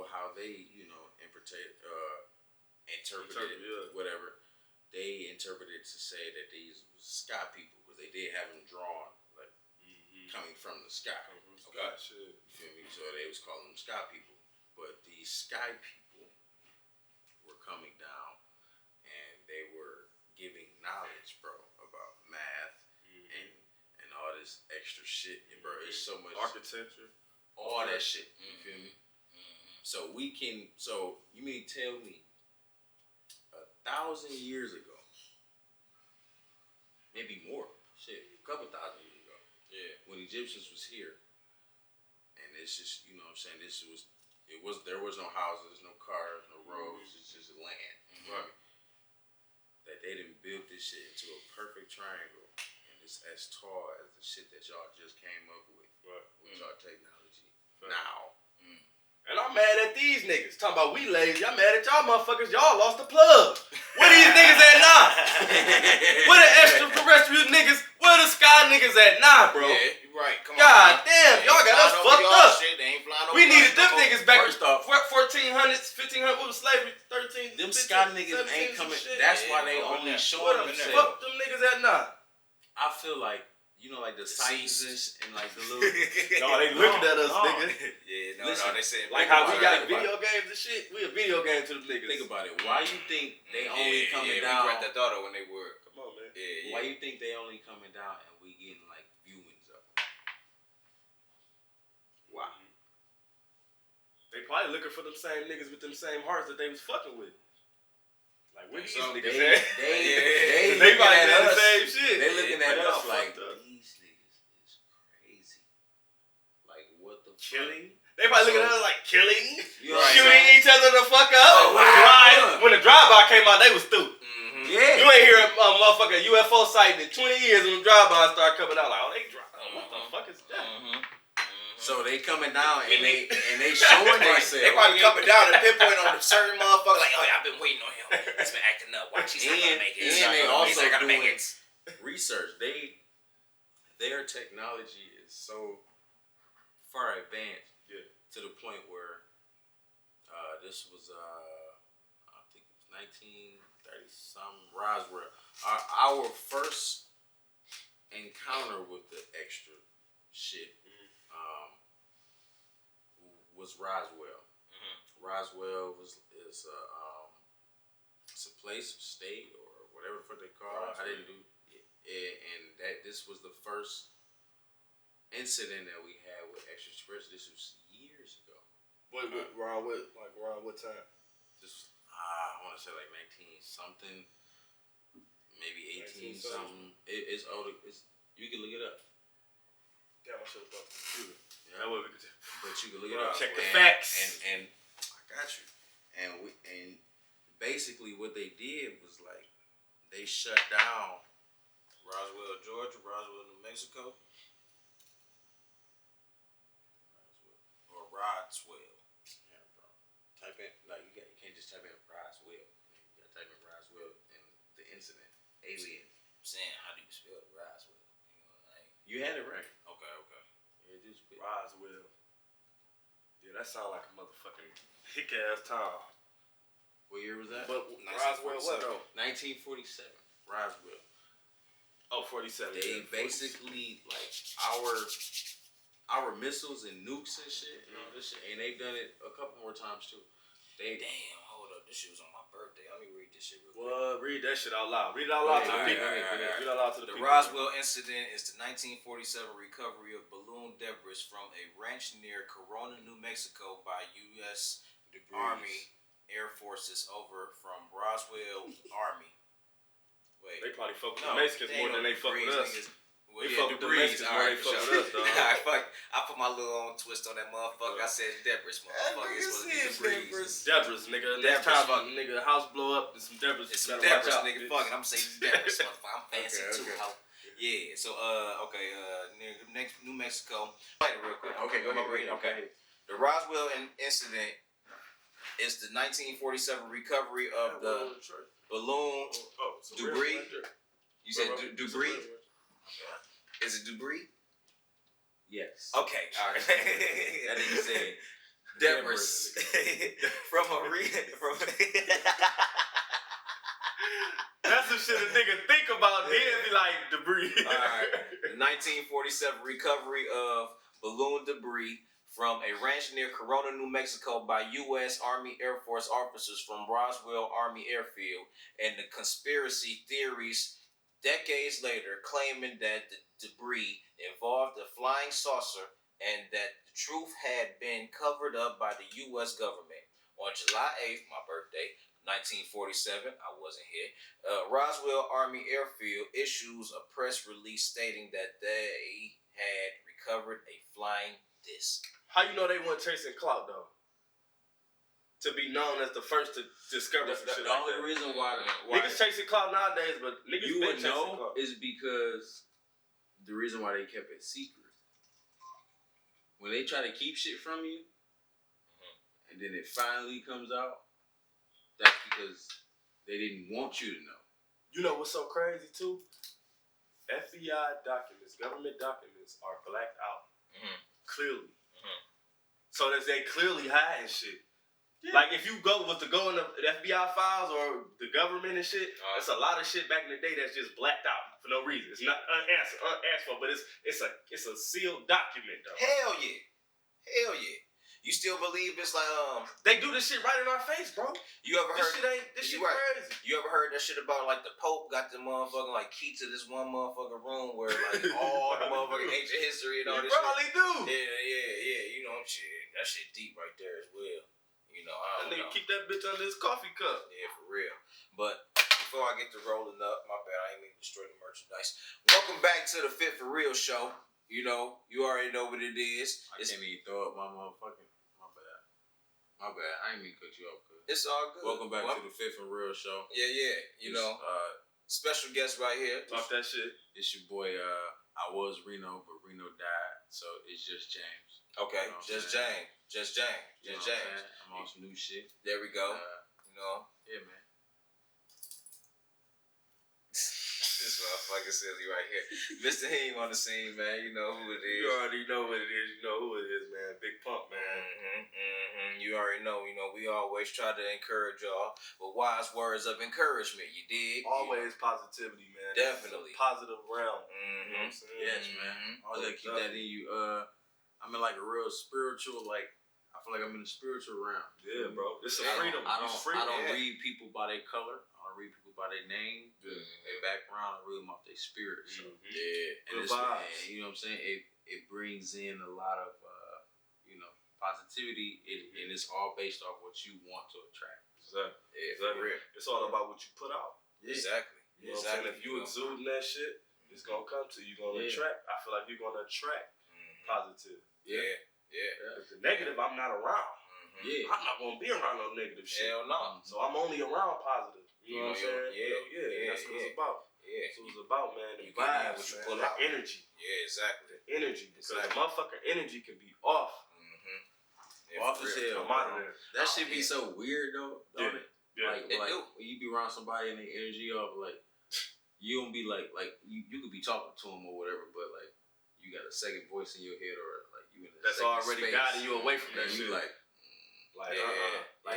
how they interpreted whatever. They interpreted to say that these was sky people because they did have them drawn like coming from the sky. Okay. Shit. You feel me? So they was calling them sky people. But these sky people were coming down and they were giving knowledge, bro, about math and all this extra shit. And bro, it's so much architecture. All that shit. You feel me? So you mean tell me 1,000 years ago, maybe more, a couple thousand years ago, when Egyptians was here, and it's just, you know what I'm saying, there was no houses, no cars, no roads, it's just land, right? That they didn't build this shit into a perfect triangle, and it's as tall as the shit that y'all just came up with, with y'all technology now. And I'm mad at these niggas. Talking about we lazy. I'm mad at y'all motherfuckers. Y'all lost the plug. Where these niggas at now? Where the extraterrestrial niggas? Where the sky niggas at now, bro? Yeah, you're right. Come on. God damn, y'all got us fucked up. Shit. They ain't flying We needed them niggas back in First off, 1400s, 1500s. What was slavery? 13. Them sky niggas ain't coming. That's why they only showing themselves. themselves. Fuck them niggas at now. I feel like, you know, like the scientists and like the little. No, they looking at us, nigga. Yeah, Listen, they saying like how we got video games and shit. We a video game to them niggas. Think about it. Why you think they only coming down? We brought that daughter when they were. Come on, man. Yeah. Why you think they only coming down and we getting like viewings up? Why? They probably looking for them same niggas with them same hearts that they was fucking with. Like, where these niggas at? They probably doing the same shit. They looking at us like, these niggas is crazy. Like, what the killing? They probably looking at us like killing, shooting each other the fuck up. Oh, wow. When the drive-by came out, they was stupid. Yeah. You ain't hear a motherfucking UFO sighting in 20 years when the drive-by started coming out. Like, oh, they drive. What the fuck is that? So they coming down and they showing themselves. They probably coming down and pinpoint on a certain motherfucker like, oh yeah, I've been waiting on him. He's been acting up. Watch, he's not gonna make it. And they also doing make it. research. Their technology is so far advanced to the point where this was I think it was 1930 something. Roswell. Our first encounter with the extra shit. Was Roswell. Roswell is it's a place, state, or whatever the fuck they call it. I didn't do it, and that this was the first incident that we had with extraterrestrials. This was years ago. Wait, around what time? This I want to say like 19 something, maybe 18 something. It's older. You can look it up. Damn, I should have brought the computer. Yeah, but you can look it up. Check the facts. And I got you. And basically what they did was like they shut down Roswell, Georgia, Roswell, New Mexico, or Roswell. Yeah, bro. Type in you can't just type in Roswell. You gotta type in Roswell and the incident. Alien. I'm saying, how do you spell Roswell? You had it right. Okay. Yeah, just Roswell. Yeah, that sound like a motherfucking hick ass town. What year was that? But Roswell what though? 1947. Roswell. Oh, 47. They basically like our missiles and nukes and shit and all this shit, and they've done it a couple more times too. Damn, hold up, this shit was on my birthday. Let me read this shit real quick. Well, read that shit out loud. Read it out loud to the people. Read it out loud to the people. The Roswell incident is the 1947 recovery of balloon debris from a ranch near Corona, New Mexico by U.S. Army Air Forces over from Roswell Army. Wait. They probably fuck with the Mexicans more than they fuck with us. Well, they yeah, fuck with the Debris. Mexicans All more right, they for fuck sure. with us, dog. Alright, fuck. I put my little own twist on that motherfucker. I said Debris, motherfucker. It's supposed to be Debris. Debris, nigga. Next time, nigga, house blow up, there's some Debris. It's some Debris, nigga. Fuck it. I'm saying Debris, motherfucker. I'm fancy too, ho. Yeah. So, okay. Next, New Mexico. Write it real quick. Okay, go ahead. Okay. The Roswell incident is the 1947 recovery of the balloon debris. You said debris? Is it debris? Yes. Okay, all right. That nigga said Debris from That's some shit a nigga think about. Then be like debris. All right. The 1947 recovery of balloon debris from a ranch near Corona, New Mexico by U.S. Army Air Force officers from Roswell Army Airfield, and the conspiracy theories decades later claiming that the debris involved a flying saucer and that the truth had been covered up by the U.S. government. On July 8th, my birthday, 1947, I wasn't here, Roswell Army Airfield issues a press release stating that they had recovered a flying disc. How you know they weren't chasing clout though? To be known as the first to discover some shit The like only that. reason why Niggas chasing clout nowadays, but niggas you been would chasing know clout. is because the reason why they kept it secret. When they try to keep shit from you, and then it finally comes out, that's because they didn't want you to know. You know what's so crazy too? FBI documents, government documents are blacked out. Clearly. So that they clearly hiding shit. Yeah. Like if you go in the FBI files or the government and shit, it's a lot of shit back in the day that's just blacked out for no reason. It's not unasked for, but it's a sealed document though. Hell yeah. You still believe it's like they do this shit right in our face, bro. You ever heard this shit crazy. You ever heard that shit about like the Pope got the motherfucking like key to this one motherfucking room where like all the motherfucking ancient history and all this probably shit? do. Yeah. You know, shit. That shit deep right there as well. You know, I don't know. Keep that bitch under his coffee cup. Yeah, for real. But before I get to rolling up, my bad, I ain't mean to destroy the merchandise. Welcome back to the Fit for Real show. You know, you already know what it is. I can't even throw up my motherfucking. My bad. I ain't mean to cut you off. It's all good. Welcome back to the Fit for Real show. Yeah. You know, special guest right here. Talk that shit. It's your boy. I was Reno, but Reno died, so it's just James. Okay, you know just James. I'm on some new shit. There we go. You know. Yeah, man. This motherfucker silly right here. Mr. Heem on the scene, man. You know who it is. You already know what it is. You know who it is, man. Big Pump, man. You already know. You know, we always try to encourage y'all with wise words of encouragement. You dig? Always positivity, man. Definitely. Positive realm. You know what I'm saying? Yes, man. Always gotta keep that in you. I'm in like a real spiritual, like, I feel like I'm in the spiritual realm. Yeah, bro. It's a freedom. I don't read people by their color. I don't read people by their name, their background. I read them off their spirit. So Good vibes. And, you know what I'm saying? It brings in a lot of positivity, and it's all based off what you want to attract. Exactly. Yeah, exactly. It's all about what you put out. Yeah. Exactly. You know what I'm saying? If you exuding that shit, it's gonna come to you. You're gonna attract. I feel like you're gonna attract positive. Yeah. Because the negative, I'm not around. Yeah. I'm not gonna be around no negative shit. Hell no. So I'm only around positive. You know what I'm saying? Yeah. That's what it's about. Yeah. That's what it's about, man. The You get vibes, what you man. pull The out. energy. Yeah, exactly. The energy. Because the motherfucking energy can be off. Off as hell. Come out of there. That shit be so weird though, don't it? Yeah. Like when you be around somebody and their energy off, like you don't be like you could be talking to them or whatever, but like you got a second voice in your head or like you in a that's second already space, guiding you away from that and shit. you like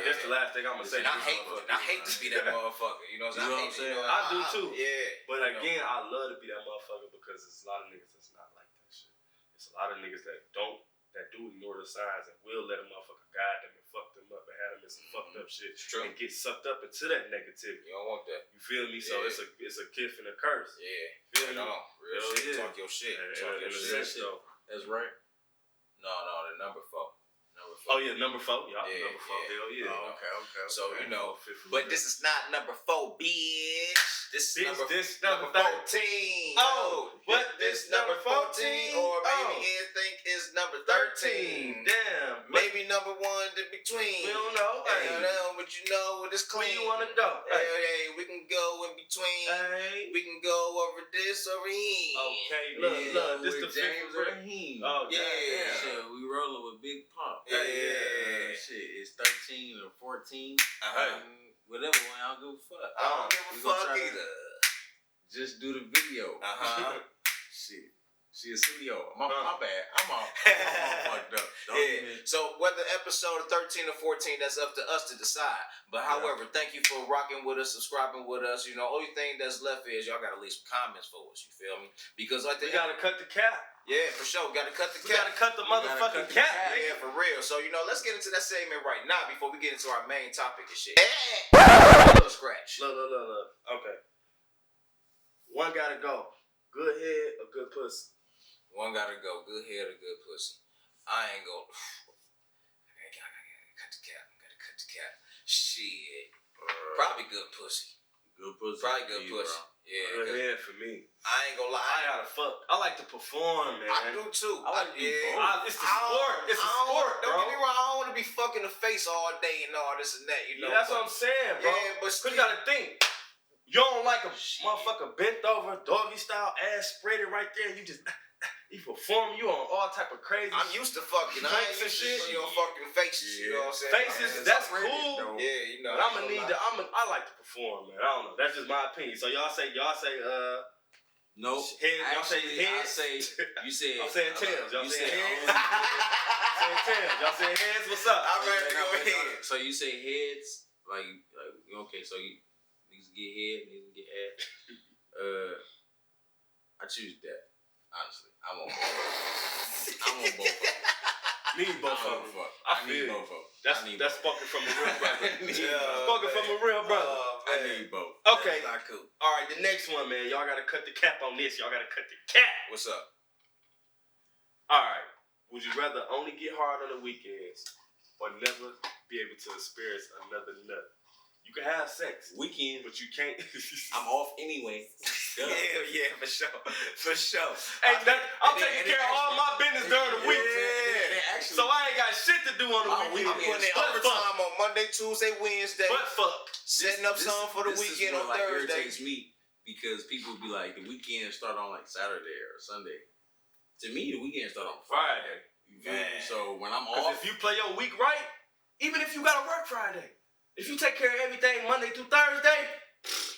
that's the last thing I'm gonna say. And I hate to be that motherfucker. You know what I'm saying? I do too. Yeah. But again, I love to be that motherfucker because there's a lot of niggas that's not like that shit. It's a lot of niggas that do ignore the signs and will let a motherfucker guide them and fuck them up and have them in some fucked up shit and get sucked up into that negativity. You don't want that. You feel me? So it's a gift and a curse. Yeah. Feel me? Real shit. Talk your shit. And Talk your shit. That's right. No, the number 4. Oh yeah, number 4. Y'all Yeah, number 4. yeah. Hell yeah. Oh, okay. So, you know, Fit for but real. this is not number 4, bitch. This is Bitch, number 14. Oh, but this number 14, or maybe it think is number 13. Damn. Maybe number 1 in between. We don't know. I don't know, but you know what it's Where clean. you want to go? Hey, we can go in between. Hey. We can go over this, over here. Okay, look, this the James Fit for Real. Raheem. Oh, Yeah. Shit, we rolling with Big Pump. Yeah. Shit, it's 13 or 14. Uh-huh. Whatever one, I don't give a fuck. I don't give a We gonna fuck try to either. Just do the video. Uh-huh. Shit. She a CEO. My bad. I'm all fucked up. So whether episode 13 or 14, that's up to us to decide. But however, thank you for rocking with us, subscribing with us. You know, only thing that's left is y'all gotta leave some comments for us. You feel me? Because like We gotta cut the cap. yeah, for sure. Gotta cut the We gotta cut the motherfucking cap. Yeah, for real. So, you know, let's get into that segment right now before we get into our main topic and shit. Scratch. Look. Okay. One gotta go. Good head or good pussy? One gotta go. Good head or good pussy? I ain't gonna. I gotta cut the cap. Gotta cut the cap. Shit. Probably good pussy. Good pussy. Probably good pussy. Yeah. Good head for me. I ain't gonna lie. I gotta fuck. I like to perform, man. I do too. I like to do both. It's the sport. It's a sport, bro. Don't get me wrong. I don't want to be fucking the face all day and all this and that. You know. Yeah, that's what I'm saying, bro. Yeah, but you gotta think. You don't like a motherfucker bent over, doggy style, ass spread it right there. You just you perform. You on all type of crazy. I'm used to fucking. I ain't used to see your fucking faces. You know what I'm saying? Faces, that's cool. Yeah, you know. But I like to perform, man. I don't know. That's just my opinion. So y'all say Nope. Head, y'all say head. You said. I'm saying tails. Y'all you saying said heads. Saying tails. Y'all saying heads. What's up? I'm ready to go ahead. So you say heads, like okay. So you niggas get head, niggas get ass. I choose that. Honestly, I want both. I want both of them. Need both of them. I need both of them. That's spoken from a real brother. Yeah, Spoken from a real brother. I need both. Okay. That's not cool. All right, the next one, man. Y'all gotta cut the cap on this. Y'all gotta cut the cap. What's up? All right. Would you rather only get hard on the weekends or never be able to experience another nut? You can have sex Weekend, but you can't. I'm off anyway. Hell yeah, for sure. For sure. Hey, I'm taking care of all my business during the week. Yeah. So I ain't got shit to do on the weekend. I'm putting in overtime on Monday, Tuesday, Wednesday. But fuck. Setting up something for the weekend on Thursday. Irritates me because people be like, the weekend start on like Saturday or Sunday. To me, the weekend start on Friday. You feel me? So when I'm off, if you play your week right, even if you gotta work Friday, if you take care of everything Monday through Thursday,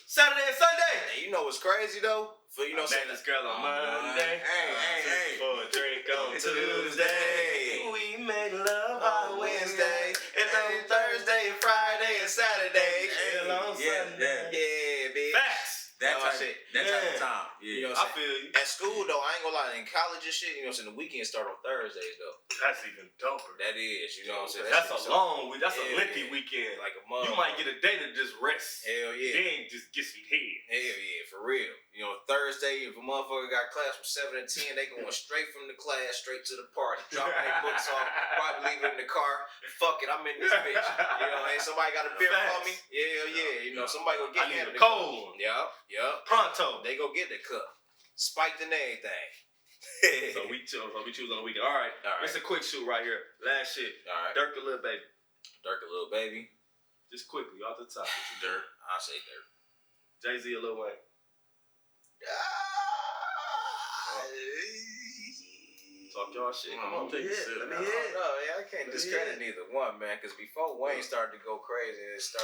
Saturday and Sunday. Hey, you know what's crazy though? For you know, I met this girl on Monday. Hey. For a drink on Tuesday. We made love on Wednesday. And on Thursday and Friday and Saturday. And on Sunday. Yeah, bitch. Facts. that type of time. Yeah. You know I feel you. At school though, I ain't gonna lie, in college and shit, you know what I'm saying, the weekends start on Thursdays though. That's even doper. That is, you know what I'm saying? That's a long week. That's a lengthy weekend. Like a month. You might get a day to just rest. Hell yeah. Then just get some head. Hell yeah, for real. You know, Thursday, if a motherfucker got class from 7 to 10, they going straight from the class, straight to the party. Dropping their books off, probably leave it in the car. Fuck it, I'm in this bitch. You know, hey, somebody got a beer for me? Yeah, yeah. You know, somebody go get I need him a cold one. Yup. Pronto. They go get the cup. Spiked and everything. So we choose on the weekend. All right. It's a quick shoot right here. Last shit. All right. Dirk a little baby. Dirk a little baby. Just quickly, off the top. Dirt. I'll say dirt. Jay-Z a Lil Wayne. Talk y'all shit. Come on, take a sip. Let me hit. No, yeah, I can't discredit neither one, man. Because before Wayne started to go crazy,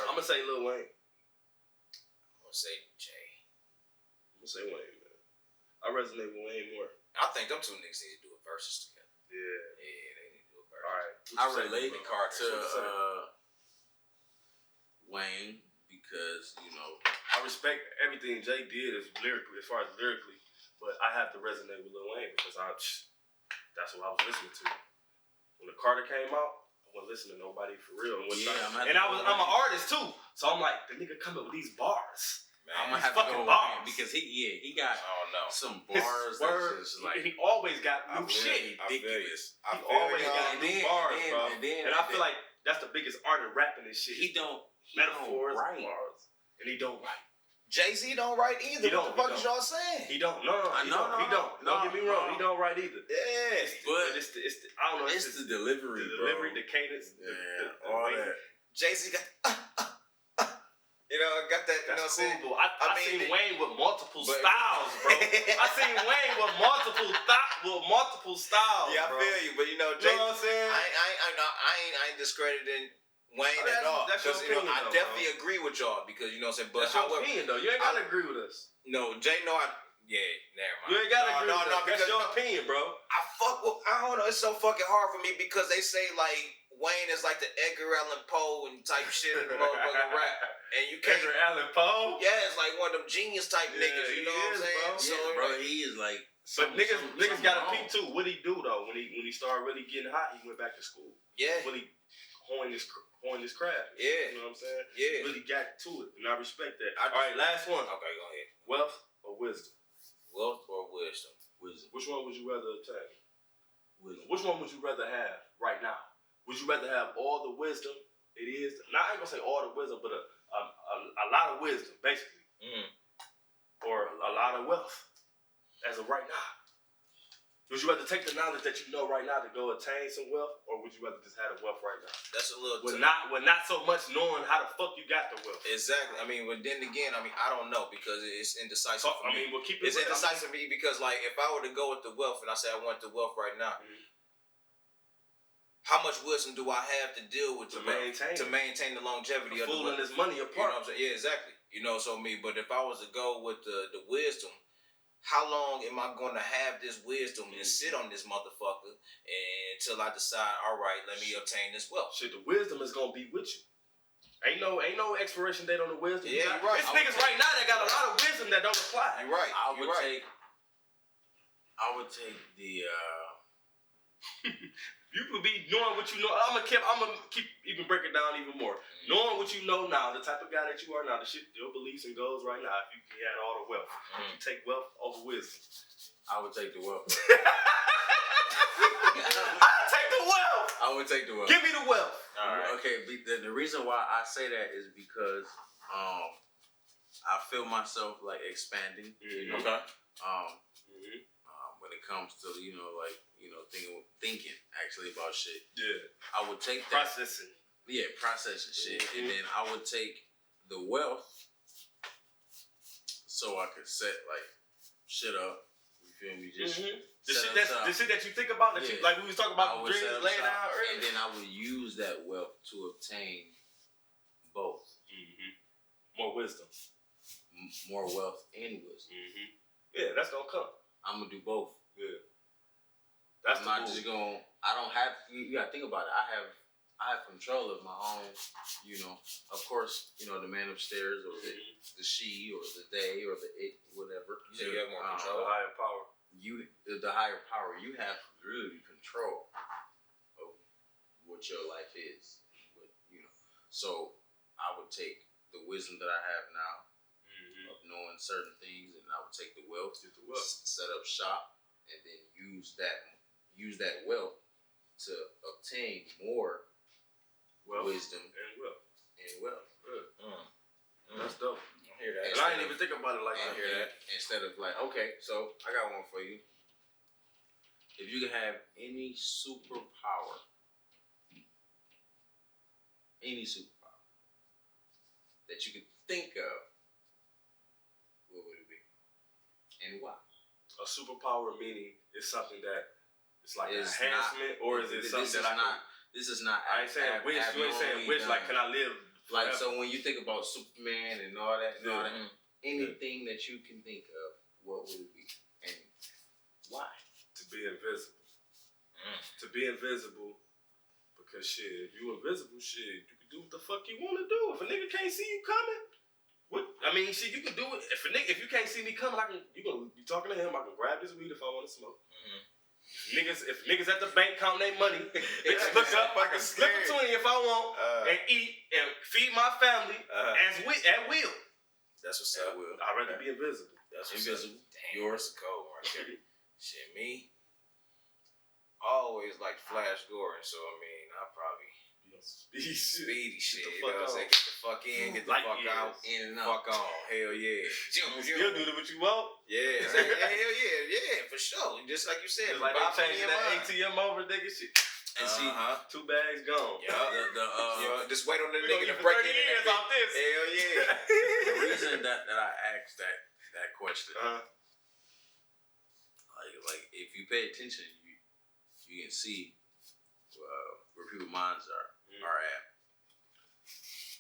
I'm gonna say Lil Wayne. I'm gonna say Jay. I'm gonna say Wayne, man. I resonate with Wayne more. I think them two niggas need to do a versus together. Yeah. Yeah, they need to do a versus. All right. I relate the Carter to Wayne because I respect everything Jay did as far as lyrically, but I have to resonate with Lil Wayne because that's what I was listening to. When the Carter came out, I wasn't listening to nobody for real. I'm an artist too, so I'm like, the nigga coming with these bars. Man, I'm gonna have to go bars because he got some bars. He always got new shit. Ridiculous. He always got new bars, bro. And then I feel like that's the biggest art in rapping and shit. He don't Metaphors, write. bars, and he don't write. Jay-Z don't write either. What the fuck is y'all saying? He don't. No, he don't. Don't get me wrong. He don't write either. Yeah, But it's the I don't know. It's the delivery, the cadence, all that. Jay-Z got, got that. You know what I'm saying? Cool, I seen Wayne with multiple styles, bro. I seen Wayne with multiple styles. Yeah, I bro. feel you, but You know what I'm saying? I ain't discrediting Wayne at all. That's your opinion, I definitely agree with y'all because you know what I'm saying. But that's your opinion, though. You ain't gotta agree with us. No, Jay, never mind. You ain't gotta agree with us. That's your opinion, bro. I don't know. It's so fucking hard for me because they say like Wayne is like the Edgar Allan Poe and type shit in the motherfucking rap, and you can't. Edgar Allan Poe. Yeah, it's like one of them genius type niggas. You know what I'm saying? Bro. So, bro, he is like. But niggas got to peep too. What he do though when he started really getting hot? He went back to school. Yeah. Really honing his craft. Yeah. You know what I'm saying? Yeah. Really got to it, and I respect that. All right, last one. Okay, go ahead. Wealth or wisdom? Wealth or wisdom? Wisdom. Which one would you rather obtain? Wisdom. Which one would you rather have right now? Would you rather have all the wisdom it is? Now I ain't gonna say all the wisdom, but a lot of wisdom, basically, or a lot of wealth as of right now. Would you rather take the knowledge that you know right now to go attain some wealth, or would you rather just have the wealth right now? That's a little. With not so much knowing how the fuck you got the wealth. Exactly. I mean, but then again, I don't know because it's indecisive. So, I mean, we'll keep it. It's indecisive for me because, like, if I were to go with the wealth and I say I want the wealth right now, how much wisdom do I have to deal with to maintain the longevity of the wealth? Fooling his money apart. You know what I'm saying? Yeah, exactly. You know, so me. But if I was to go with the wisdom. How long am I going to have this wisdom and sit on this motherfucker until I decide, all right, let me obtain this wealth? Shit, the wisdom is going to be with you. Ain't no expiration date on the wisdom. Yeah, you're right. There's niggas right now that got a lot of wisdom that don't apply. You're right. I would take the. You could be knowing what you know. I'm gonna keep even break it down even more. Knowing what you know now, the type of guy that you are now, the shit, your beliefs and goals right now. If you had all the wealth, you take wealth over wisdom. I would take the wealth. I take the wealth. I would take the wealth. Give me the wealth. All right. Okay. The reason why I say that is because I feel myself like expanding. You know? Okay. When it comes to thinking actually about shit. Yeah. I would take that. Processing. Yeah, processing shit, and then I would take the wealth so I could set like shit up. You feel me? Just the shit that you think about, that you, like we was talking about the dreams laying out earlier. And then I would use that wealth to obtain both. More wisdom. More wealth and wisdom. Yeah, that's gonna come. I'm gonna do both. Yeah. I'm not just going. I don't have. You gotta think about it. I have control of my own. Of course, the man upstairs or the she or the they or the it, whatever. You have more control. The higher power. The higher power. You have really control of what your life is. So I would take the wisdom that I have now of knowing certain things, and I would take the wealth, set up shop, and then use that wealth to obtain more wisdom and wealth. That's dope. I hear that. And I didn't even think about it like I hear that. Instead of like, okay, so I got one for you. If you could have any superpower that you could think of, what would it be? And why? A superpower meaning it's something that it's like an enhancement, or is it something that This is not. I ain't saying wish. You ain't saying wish. Like, can I live? Like, so when you think about Superman and all that, anything that you can think of, what would it be, and why? To be invisible. To be invisible, because shit, if you invisible, shit, you can do what the fuck you want to do. If a nigga can't see you coming, shit, you can do it. If you can't see me coming, you gonna be talking to him. I can grab his weed if I want to smoke. If niggas at the bank counting their money, look up, I can slip a 20 if I want, and eat and feed my family at will. That's what's up. I'd rather be invisible. That's what's invisible. Damn, yours cold right there. Shit, me. I always like Flash Gordon, so I mean, I probably Speedy shit. Get the You know what I'm saying? Get the fuck in, get the fuck out, in and out. fuck on. Hell yeah. You still do what you want. Yeah, hell yeah, for sure. Just like you said, Like they changing that ATM over, nigga. Shit. And see, 2 bags gone. Yeah. Just wait on the We nigga gonna to get break 30 in. years off this. Hell yeah. The reason that I asked that question, like if you pay attention, you can see where people's minds are at.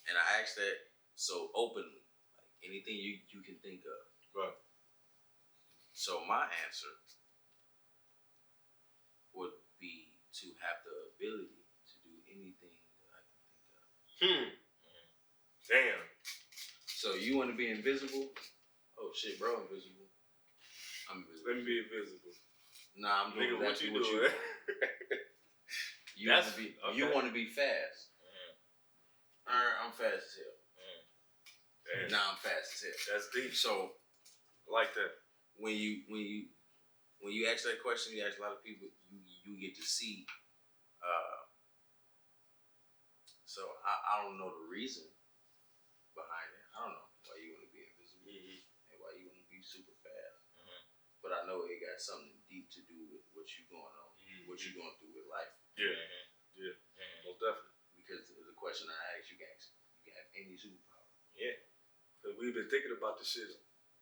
And I asked that so openly, like anything you can think of. Right. So my answer would be to have the ability to do anything that I can think of. Damn. So you want to be invisible? Oh shit, bro, invisible. I'm invisible. Let me be invisible. Nah, I'm doing Nigga, exactly what you doing. doing? You want to be fast. I'm fast as hell. Nah, I'm fast as hell. That's deep. So, Like that. when you ask that question, you ask a lot of people. You get to see. So I don't know the reason behind it. I don't know why you want to be invisible and why you want to be super fast. But I know it got something deep to do with what you going on, what you going through with life. Yeah. Most definitely. Because the question I asked, you can have any superpower. Yeah. Cause we've been thinking about this shit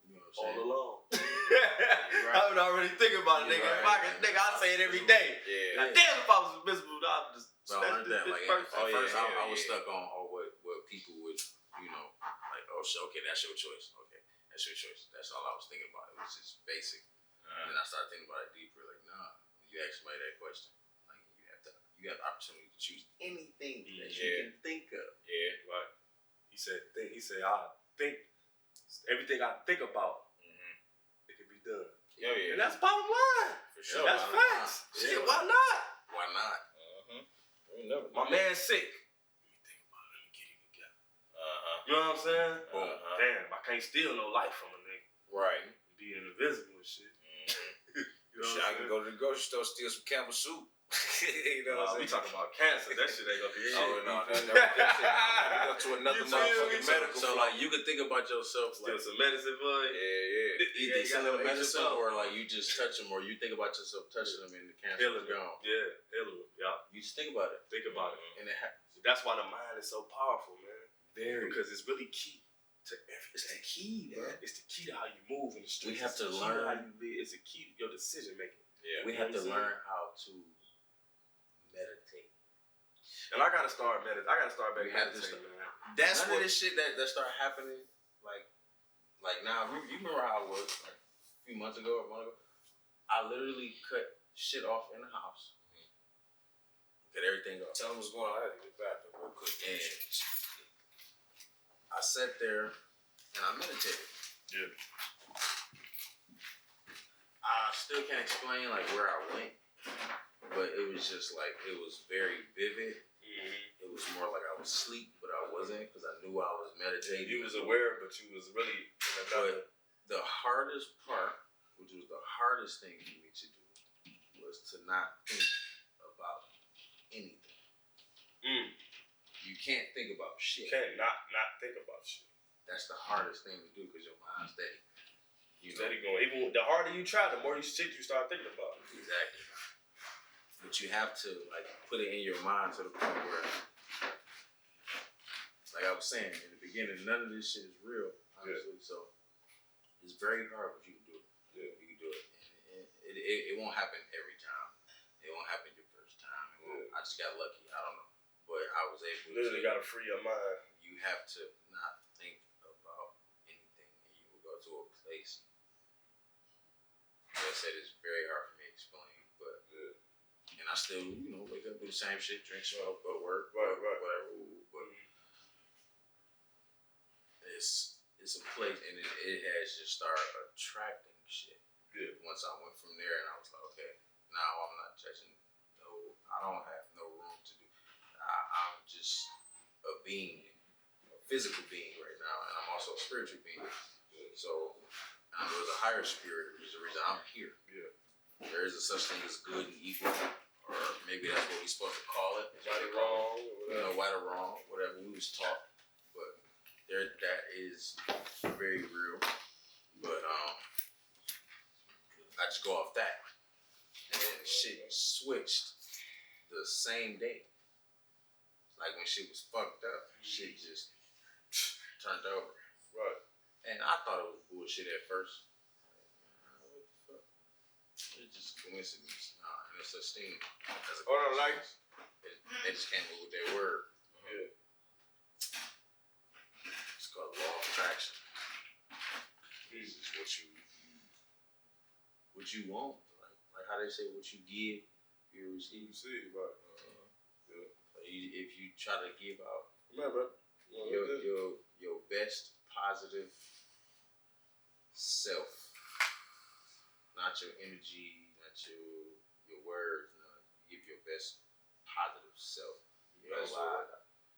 You know what I'm saying? all along. Right. I've been already thinking about it, nigga. Right. If I could, nigga, I say it every day. Yeah. Like, damn, if I was invisible, I'd just But I learned that, like, at first I was yeah. stuck on what people would, like, oh, shit, okay, that's your choice. Okay, that's your choice. That's all I was thinking about. It was just basic. And then I started thinking about it deeper. Like, nah, when you ask somebody that question, like, you have the opportunity to choose anything that you can think of. Yeah, right. He said, I think everything I think about, it can be done. Yeah. And that's bottom line. For sure. That's facts. Shit, why not? Why not? My man's sick. Let me think about it. Let me get him together. You know what I'm saying? Damn, I can't steal no life from a nigga. Right. Being invisible and shit. You know Shit, I can go to the grocery store, steal some Campbell soup. You know what I'm We saying? talking about cancer. That shit ain't gonna be shit. Oh, no. That shit. I'm go to another You feel motherfucking me? medical. So, like, you could think about yourself, Steal like, some medicine for it. Yeah. either you selling gotta medicine extra or, like, you just touch them, or you think about yourself touching them and the cancer Healing is gone. Yeah, healing them. Yeah. You just think about it. Think about it. And it happens. That's why the mind is so powerful, man. Very. Because it's really key to everything. It's the key, bro. It's the key to how you move in the streets. We have It's to the key learn. how you live. It's the key to your decision making. Yeah. We have to learn how to meditate. And I gotta start meditating. I gotta start back We have to meditating, man. That's none of this shit that start happening, like now. You remember how it was like a few months ago or a month ago? I literally cut shit off in the house. Cut everything off. Tell them what's going on. I had to get back to real quick. And I sat there and I meditated. Yeah. I still can't explain like where I went, but it was just like it was very vivid. It was more like I was asleep, but I wasn't because I knew I was meditating. You was aware, but you was really in another. But the hardest part, which was the hardest thing for me to do, was to not think about anything. You can't think about shit. You can't not think about shit. That's the hardest thing to do because your mind's steady. Steady going. Even the harder you try, the more shit you start thinking about. Exactly. But you have to like put it in your mind to the point where, like I was saying in the beginning, none of this shit is real, honestly. Yeah. So it's very hard, but you can do it. Yeah, you can do it. And it won't happen every time. It won't happen your first time. I just got lucky. I don't know, but I was able. Literally got to free your mind. You have to not think about anything, and you will go to a place. Like I said, it's very hard for me to explain, but and I still, wake up, do the same shit, drink, smoke, go to work, right, whatever. But it's a place, and it has just started attracting shit. Yeah. Once I went from there, and I was like, okay, now I'm not touching. No, I don't have no room to do. I'm just a being, a physical being right now, and I'm also a spiritual being. So. There's a higher spirit, which is the reason I'm here. Yeah. There is a such thing as good and evil, or maybe that's what we're supposed to call it. Right or wrong. right or wrong, whatever we was taught, but that is very real. But I just go off that, and then shit switched the same day. Like when shit was fucked up, shit just turned over. Right. And I thought it was bullshit at first. What the fuck? It's just coincidence. Nah, no such thing as a coincidence. They just came up with their word. Yeah. It's called law of attraction. This is what you want. Like how they say, what you give, you receive. Right. If you try to give out your best positive self, not your energy, not your words, give your best positive self.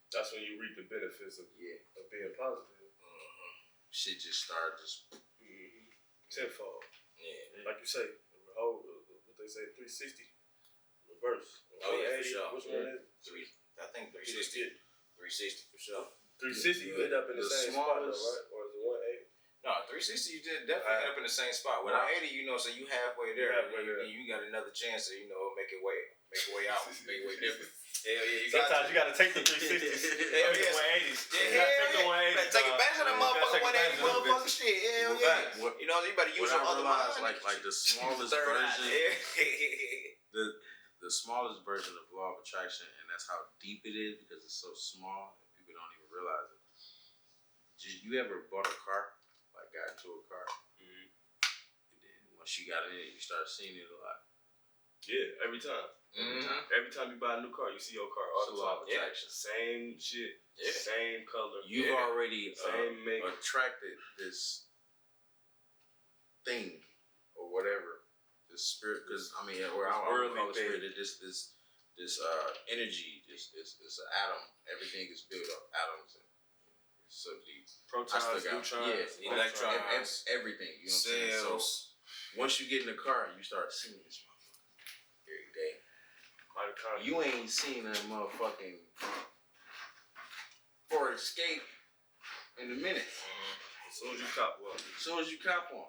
That's when you reap the benefits of being positive. Shit just started Tenfold. Yeah. Like you say, what they say, 360 reverse. Oh yeah, for sure. Which one is it? I think 360. 360 for sure. 360, you end up in the same spot though, right? Or is it 180? No, 360 you did definitely end up in the same spot. With 180, so you halfway there. You got another chance to, make your way out, make your way different. Hell yeah, Sometimes you gotta take the 360s. Hell yeah. 180s. Yeah, take the 180s. Take advantage of that motherfucker 180 motherfucker shit. Hell yeah. You better use your other mind. Like the smallest version. The smallest version of law of attraction, and that's how deep it is because it's so small and people don't even realize it. You ever bought a car, like got into a car, and then once you got in it, you start seeing it a lot. Yeah, every time. Every time you buy a new car, you see your car all the time. Attraction. Same shit, same color. You've already same make. attracted this thing or whatever, this spirit. Because I would call it spirit. This energy, this atom. Everything is built of atoms and so deep. Protons, neutrons, electrons, everything. You know what I'm saying? So once you get in the car, you start seeing this motherfucker every day. You ain't seen that motherfucking Ford Escape in a minute. As soon as you cop one. As soon as you get one.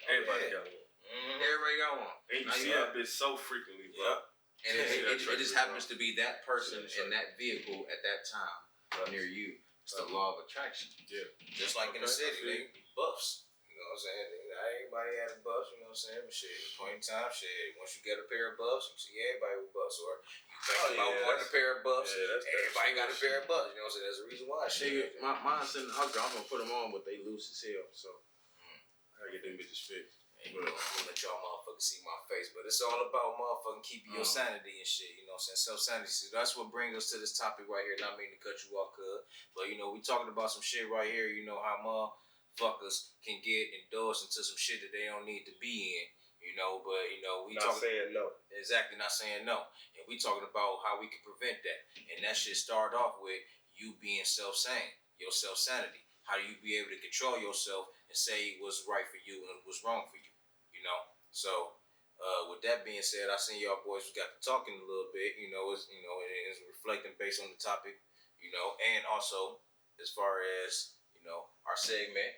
Everybody got one. Everybody got one. And you see that bitch so frequently, bro. And it just happens to be that person in that vehicle at that time near you. It's the law of attraction. Yeah. Just like in the city, they buffs. You know what I'm saying? Everybody had a buffs, you know what I'm saying? But shit, point in time, once you get a pair of buffs, you see everybody with buffs. Or you think about wanting a pair of buffs, everybody got a pair of buffs. You know what I'm saying? There's a reason why. Shit. Mine's in the house, I'm gonna put them on, but they loose as hell. So I gotta get them bitches fixed. I'm gonna let y'all motherfuckers see my face, but it's all about motherfucking keeping your sanity and shit, you know what I'm saying? Self-sanity. So that's what brings us to this topic right here. Not meaning to cut you off, but we talking about some shit right here, how motherfuckers can get endorsed into some shit that they don't need to be in, but we not saying no. Exactly, not saying no. And we talking about how we can prevent that. And that shit start off with you being self-sane, your self-sanity. How do you be able to control yourself and say what's right for you and what's wrong for you? So with that being said, I seen y'all boys got to talking a little bit. It's reflecting based on the topic. And also as far as our segment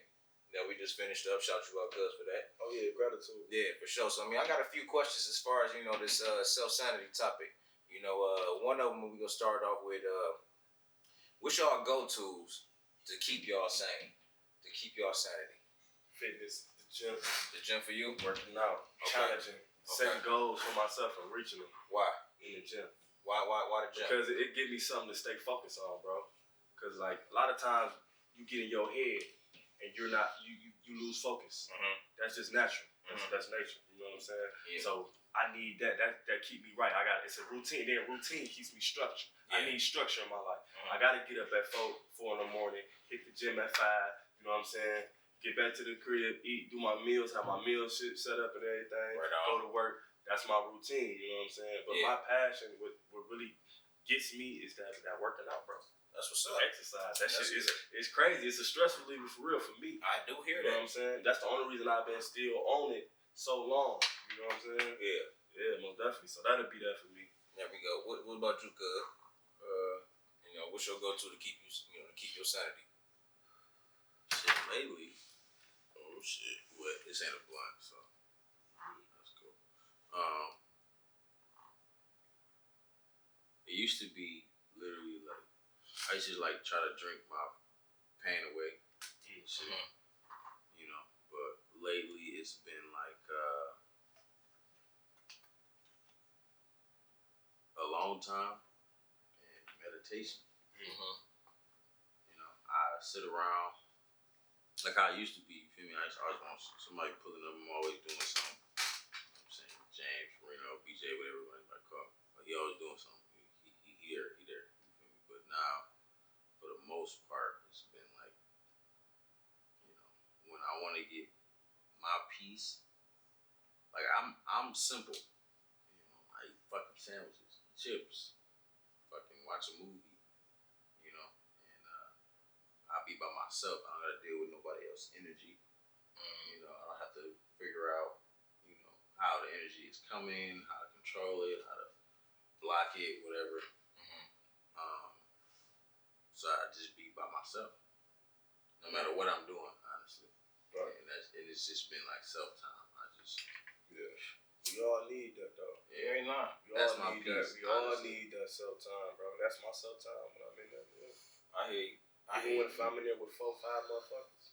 that we just finished up. Shout you out, cuz, for that. Oh yeah, gratitude. Yeah, for sure. So I got a few questions as far as this self-sanity topic. One of them we gonna start off with. What's y'all go-tos to keep y'all sane, to keep y'all sanity? Fitness. The gym for you? Working out. Challenging. Setting goals for myself and reaching them. Why? In the gym. Why the gym? Because it gives me something to stay focused on, bro. Because a lot of times you get in your head and you're not, you lose focus. That's just natural. That's nature. You know what I'm saying? Yeah. So I need that keep me right. It's a routine. Then routine keeps me structured. Yeah. I need structure in my life. I gotta get up at 4 in the morning, hit the gym at 5. You know what I'm saying? Get back to the crib, eat, do my meals, have my meal shit set up and everything. Go to work. That's my routine. You know what I'm saying? But my passion, what really gets me is that working out, bro. That's what's up. Exercise. That shit is crazy. It's a stress reliever for real for me. I do hear that. You know what I'm saying? That's the only reason I've been still on it so long. You know what I'm saying? Yeah, most definitely. So that'll be that for me. There we go. What about you, cuz? what's your go-to to keep to keep your sanity? Shit, lately. Oh shit. What? This ain't a blunt, so that's cool. It used to be literally like I used to like try to drink my pain away. Shit. But lately it's been like alone time and meditation. I sit around like I used to be. You feel me? I always want somebody pulling up. I'm always doing something. I'm saying James, Reno, BJ, whatever everybody might call. But he always doing something. He here, he there. You feel me? But now, for the most part, it's been like, when I want to get my peace. Like I'm simple. I eat fucking sandwiches, chips, fucking watch a movie, and I'll be by myself. I don't gotta deal with nobody else's energy. I don't have to figure out, how the energy is coming, how to control it, how to block it, whatever. So I just be by myself, no matter what I'm doing, honestly. Right. And it's just been like self time. We all need that though. Yeah, ain't lying. We all need that. We all need that self time, bro. That's my self time when I'm in that. I hear you. Even if I'm in there with 4, 5 motherfuckers,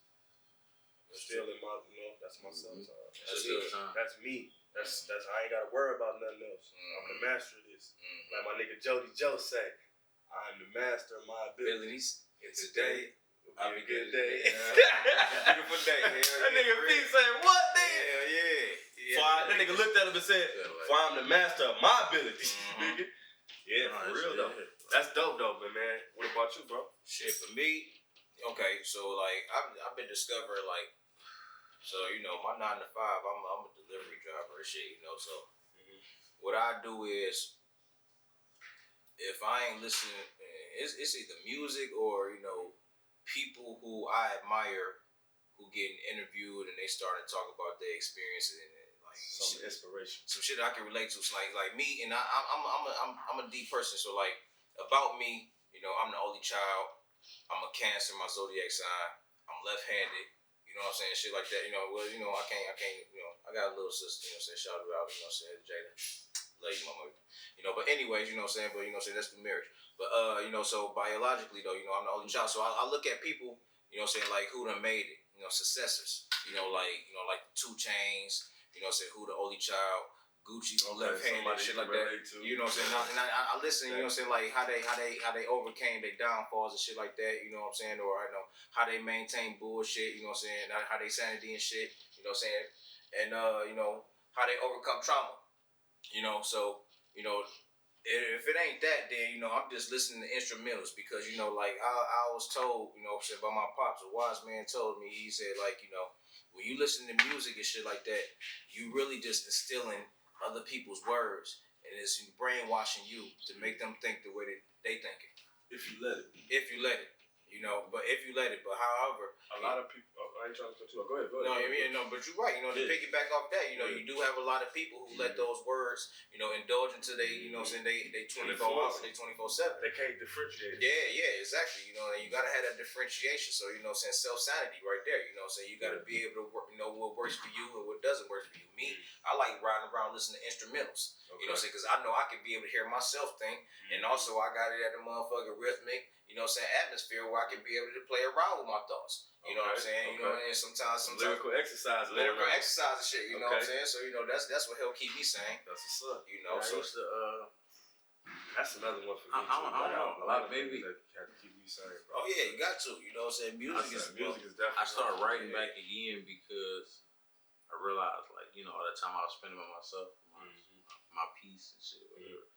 still in my, that's my self time. That's me. That's I ain't gotta worry about nothing else. I'm the master of this. Like my nigga Jody Joe say, I'm the master of my abilities. And today will be a good day. Beautiful day. That nigga P saying what? Hell yeah. That nigga looked at him and said, "For I'm the master of my abilities, nigga." Yeah, for real though. That's dope though, man. What about you, bro? Shit, for me, okay, so like I've been discovering like, so my 9 to 5, I'm a delivery driver and shit, so what I do is if I ain't listening, it's either music or people who I admire who getting interviewed and they start to talk about their experiences and like some inspiration, some shit I can relate to. So like me, and I'm a deep person. So like about me, I'm the only child. I'm a Cancer, my zodiac sign. I'm left-handed. You know what I'm saying? Shit like that. I can't. I got a little sister. Shout her out. Jada, love you, mama. But anyways, But that's the marriage. But so biologically though, I'm the only child. So I look at people, like who done made it. Successors. Like 2 Chainz. Who the only child. Gucci, left-handed, shit like that. And I listen. Like how they overcame their downfalls and shit like that. Or how they maintain bullshit. How they sanity and shit. And how they overcome trauma. If it ain't that, then I'm just listening to instrumentals because like I was told, by my pops, a wise man told me. He said like when you listen to music and shit like that, you really just instilling other people's words, and it's brainwashing you to make them think the way that they think it. If you let it. But if you let it. But however, a lot of people. I ain't trying to cut you off. Go ahead. No, but you're right. To piggyback off that, you do have a lot of people who let those words, indulge into they 24 hours, they 24/7. They can't differentiate. Yeah, exactly. And you gotta have that differentiation. So self sanity right there. You gotta be able to work, what works for you and what doesn't work for you. Me, I like riding around listening to instrumentals. Okay. Because I know I can be able to hear myself think, and also I got it at the motherfucking rhythmic, atmosphere where I can be able to play around with my thoughts. You know what I'm saying? Okay. And sometimes lyrical exercise. Lyrical exercise and shit. You know what I'm saying? So that's what helped keep me sane. That's what's up. So used to, that's another one for me. I don't know. A lot of baby that had to keep me sane, bro. Oh yeah, you got to. You know what I'm saying? Music is definitely. I started writing back again because I realized, like, all the time I was spending by myself, my peace and shit, whatever.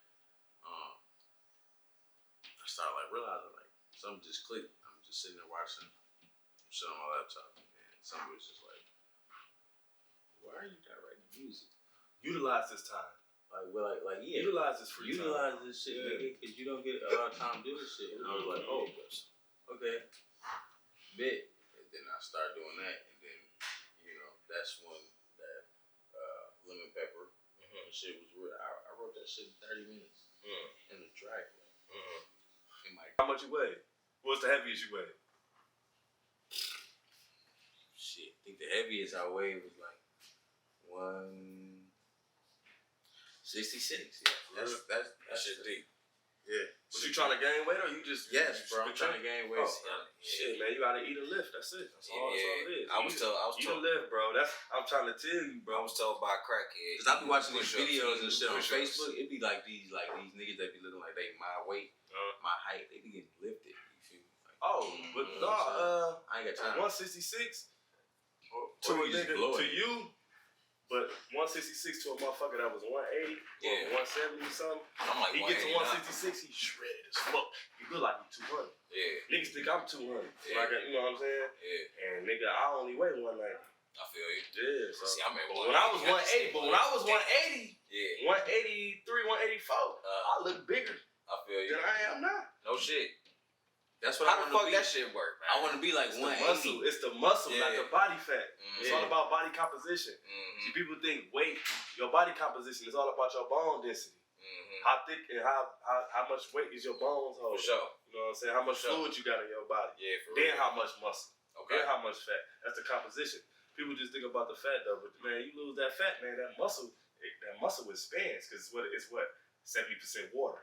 I started like realizing like something just clicked. I'm just sitting there watching shit on my laptop, and something was just like, why are you not writing music? Utilize this time. Like yeah. Utilize this free time. Utilize this shit, nigga, because you don't get a lot of time to do this shit. And I was like, oh, okay, bet. And then I started doing that, and then that's when that lemon pepper shit was real. I wrote that shit in 30 minutes in the driveway in my How much you weigh? What's the heaviest you weigh? Shit, I think the heaviest I weighed was like 166. Yeah, that's shit deep. Yeah. Was you trying to gain weight or you just? Yes, bro. I'm trying to gain weight. Shit, man, you gotta eat and lift. That's it. That's all it is. I was told. Eat and lift, bro. I'm trying to tell you, bro. I was told by a crackhead. Cause I be watching these videos and shit on Facebook. It be like these niggas that be looking like they my weight, my height. They be getting lifted. You feel me? Like, but I ain't got time. 166 to a nigga to you. But 166 to a motherfucker that was 180 or 170 or something. I'm like, he get to 166, he shredded as fuck. He look like he 200. Yeah. Niggas think I'm 200. Yeah. Like, you know what I'm saying? Yeah. And nigga, I only weigh 190. I feel you. Yeah. So see, I remember when I was 180, but when I was 180, 183, 184, I look bigger than I am now. No shit. That's what How the fuck that shit work, man? I want to be like 180. It's the muscle, not the body fat. It's all about body composition. See, people think weight, your body composition is all about your bone density. How thick and how much weight is your bones hold? For sure. You know what I'm saying? How much fluid you got in your body? Yeah, for then real. how much muscle? Okay. Then how much fat? That's the composition. People just think about the fat though, but man, you lose that fat, man, that muscle expands because it's what 70% water.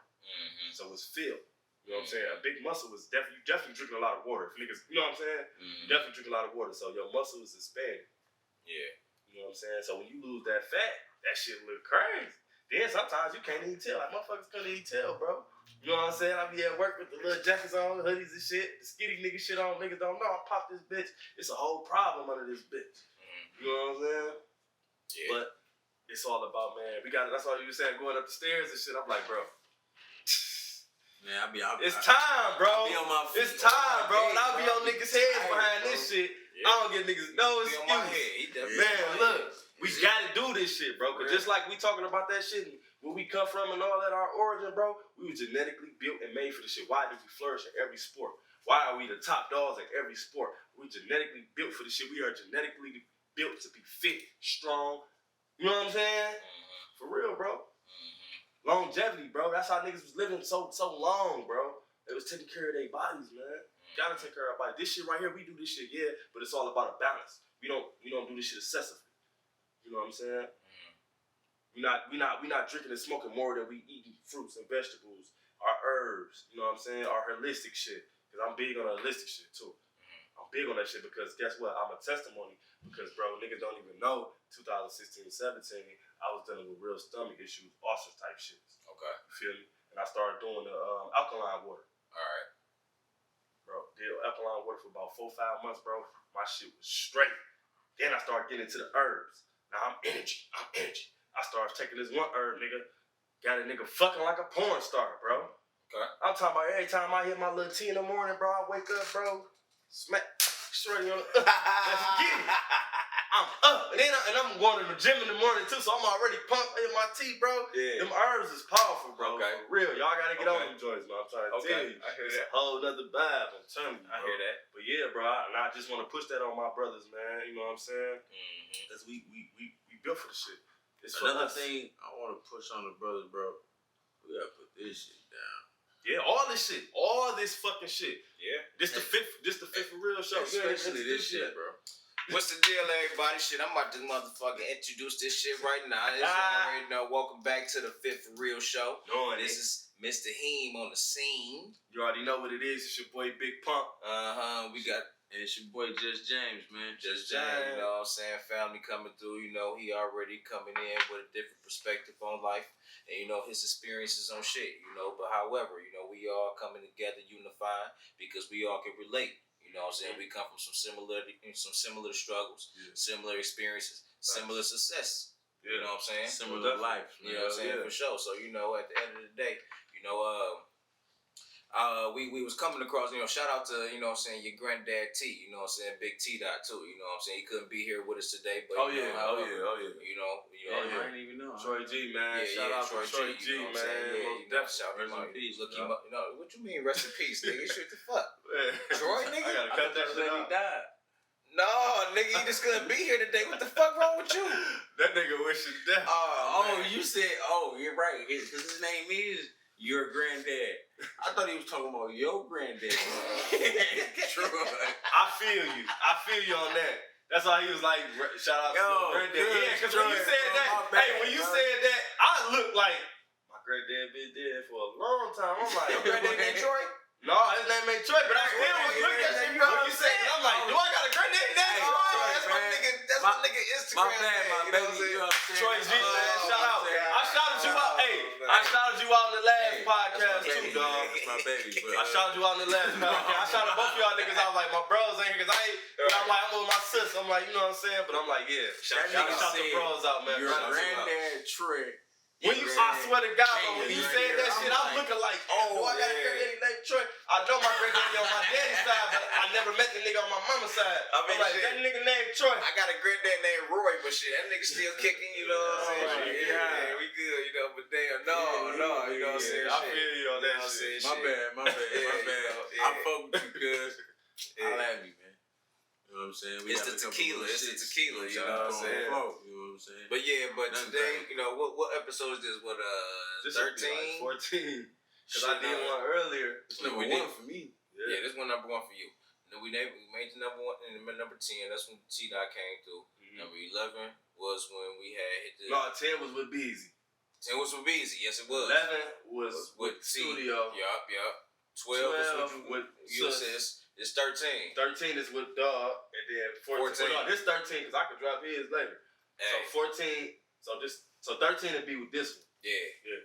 So it's filled. You know what I'm saying? A big muscle is definitely drinking a lot of water. If niggas, you know what I'm saying? You definitely drink a lot of water, so your muscle is expanding. Yeah. You know what I'm saying? So when you lose that fat, that shit look crazy. Then sometimes you can't even tell. Like motherfuckers couldn't even tell, bro. You know what I'm saying? I be at work with the little jackets on, hoodies and shit, the skinny nigga shit on. Niggas don't know I pop this bitch. It's a whole problem under this bitch. You know what I'm saying? Yeah. But it's all about, man. That's all you were saying, going up the stairs and shit. I'm like, bro. Man, it's time, bro. I be on my feet. It's time, bro. And I'll be on niggas' heads behind this shit. Yeah. I don't get niggas no excuse. Man, look, we gotta do this shit, bro. Cause just like we talking about that shit, where we come from and all that, our origin, bro, we were genetically built and made for this shit. Why do we flourish in every sport? Why are we the top dogs in every sport? We genetically built for this shit. We are genetically built to be fit, strong. You know what I'm saying? For real, bro. Longevity, bro. That's how niggas was living so long, bro. They was taking care of their bodies, man. Gotta take care of our body. This shit right here, we do this shit, yeah, but it's all about a balance. We don't do this shit excessively. You know what I'm saying? We not drinking and smoking more than we eating fruits and vegetables, our herbs. You know what I'm saying? Our holistic shit. Cause I'm big on holistic shit too. I'm big on that shit because guess what? I'm a testimony. Because bro, niggas don't even know 2016, 17. I was dealing with real stomach issues, ulcers type shit. Okay. You feel me? And I started doing the alkaline water. Alright. Bro, did alkaline water for about 4-5 months, bro. My shit was straight. Then I started getting into the herbs. Now I'm energy. I started taking this one herb, nigga. Got a nigga fucking like a porn star, bro. Okay. I'm talking about every time I hit my little tea in the morning, bro, I wake up, bro. Smack. Straight on. Let's get it. I'm up. And I'm going to the gym in the morning too, so I'm already pumped in my tea, bro. Yeah. Them herbs is powerful, bro. Okay. For real. Y'all gotta get on them joints, man. I'm trying to tell you. I hear it's that. a whole nother vibe. I'm telling you, bro. I hear that. But yeah, bro, I just want to push that on my brothers, man. You know what I'm saying? Because we built for the shit. It's another thing I want to push on the brothers, bro. We gotta put this shit down. Yeah, all this shit. All this fucking shit. Yeah. This the fifth for real show. Especially this shit, bro. What's the deal, everybody? Shit, I'm about to motherfucking introduce this shit right now. As you already know, welcome back to the Fit for Real Show. This is Mr. Heem on the scene. You already know what it is. It's your boy Big Pump. We got. And it's your boy Just James, man. Just James, you know what I'm saying? Family coming through, you know, he already coming in with a different perspective on life. And, you know, his experiences on shit, you know. But however, you know, we all coming together, unified, because we all can relate. You know what I'm saying? We come from some similar struggles, similar experiences, similar success. You know what I'm saying? Similar life. You know what I'm saying? For sure. So, you know, at the end of the day, you know, we was coming across, you know, shout out to, you know what I'm saying, your granddad T, you know what I'm saying, Big T Dot too, you know what I'm saying. He couldn't be here with us today, but you know, I didn't even know. Troy G, man. Shout out to Troy G, man. Definitely shout him out. Look him up. No, what you mean rest in peace, nigga? Shit the fuck. Troy, nigga? I gotta cut that shit out. He died. No, nigga, he just couldn't be here today. What the fuck wrong with you? That nigga wishing death. You said, you're right. Because his name is your granddad. I thought he was talking about your granddad. True. I feel you on that. That's why he was like, shout out to your granddad. Yeah, because when you said that, when you said that, I looked like my granddad been dead for a long time. I'm like, your granddad named Troy? No, his name ain't Troy, but I still was looking at you. When you said that, I'm like, do I got a granddad named Troy? That's my nigga Instagram. My baby. You know what I'm saying? Troy G, man, shout out. I shouted you out. Hey, I shouted you out in the last podcast too, dog. That's my baby, bro. I shouted you out in the last podcast. I shouted both of y'all niggas. I was like, my bros ain't here because I ain't. I'm like, I'm with my sis. I'm like, you know what I'm saying? But I'm like, yeah. Shout the bros out, man. Your granddad Troy. I swear to God, when you said that shit, I was looking like, oh, I got a granddaddy named Troy. I know my granddaddy on my daddy's side, but I never met the nigga on my mama's side. I'm like, that nigga named Troy. I got a granddad named Roy, but shit, that nigga still kicking, you know what I'm saying? Yeah, we good, you know, but damn, no, you know what I'm saying? I feel you on that shit. My bad. I fuck with you, cuz. I'll have you, man. You know what I'm saying? It's the tequila, you know what I'm saying? But today, you know, what episode is this? What, 13? 14. Because I did one earlier. It's number one for me. Yeah, this one number one for you. Then we made the number one, and number 10, that's when T-Dot came through. Number 11 was when we had hit the... No, 10 was with Beezy. 10 was with Beezy, yes it was. 11 was with Studio. Yup. 12 was with you sis. It's 13. 13 is with Dog, and then 14. Well, no, this 13 because I could drop his later. Hey. So 14. So 13 would be with this one. Yeah.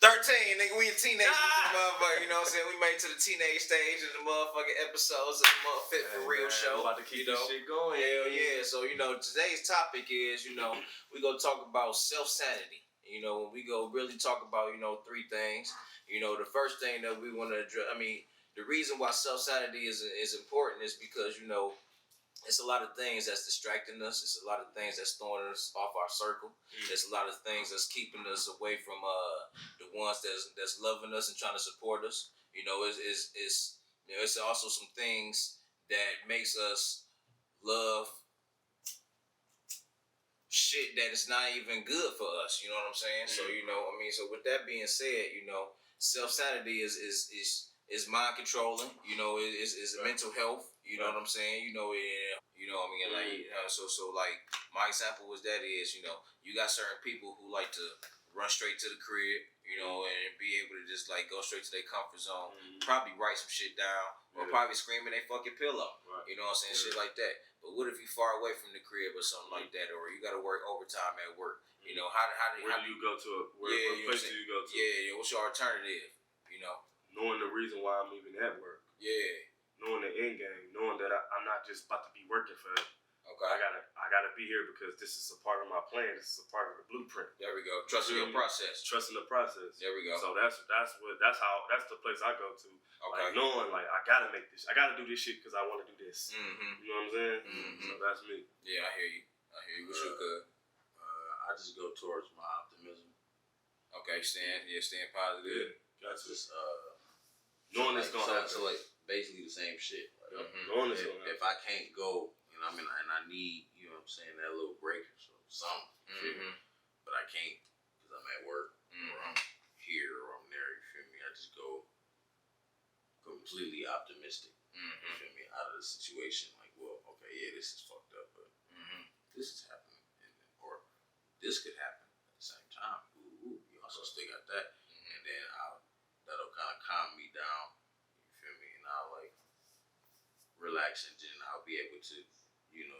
13, nigga, we a teenager, motherfucker. You know what I'm saying? We made it to the teenage stage of the motherfucking episodes of the TheFit4RealShow. About to keep this shit going. Hell yeah. So you know, today's topic is, you know, we gonna talk about self-sanity. You know, when we go really talk about, you know, 3 things. You know, the first thing that we want to address, the reason why self-sanity is important is because, you know, it's a lot of things that's distracting us. It's a lot of things that's throwing us off our circle. There's a lot of things that's keeping us away from the ones that's loving us and trying to support us. You know, it's also some things that makes us love shit that is not even good for us. You know what I'm saying? So you know, so with that being said, you know, self-sanity is mind controlling. You know, is mental health. You know what I'm saying? You know, so like my example was that is, you know, you got certain people who like to run straight to the crib, you know, and be able to just like go straight to their comfort zone, probably write some shit down, or probably scream in their fucking pillow. You know what I'm saying? Shit like that. But what if you far away from the crib or something like that, or you got to work overtime at work? You know, how do you go to? What place do you go to? Yeah. What's your alternative? You know, knowing the reason why I'm even at work. Yeah. Knowing the end game, knowing that I'm not just about to be working for it. Okay. I gotta be here because this is a part of my plan. This is a part of the blueprint. There we go. Trusting your process. Trusting the process. There we go. So that's the place I go to. Okay. Like knowing like I gotta make this. I gotta do this shit because I want to do this. You know what I'm saying? So that's me. Yeah, I hear you. What's your good? I just go towards my optimism. Okay, staying positive. Yeah. That's just knowing it's gonna happen. So like basically the same shit. Like, knowing it's gonna happen. If I can't go, and I need, you know what I'm saying, that little break or something. But I can't because I'm at work or I'm here or I'm there. You feel me? I just go completely optimistic. You feel me? Out of the situation, like, well, okay, yeah, this is fucked up, but this is happening, or this could happen at the same time. Ooh, you also still got that, and then that'll kind of calm me down. You feel me? And I'll like relax, and then I'll be able to, you know,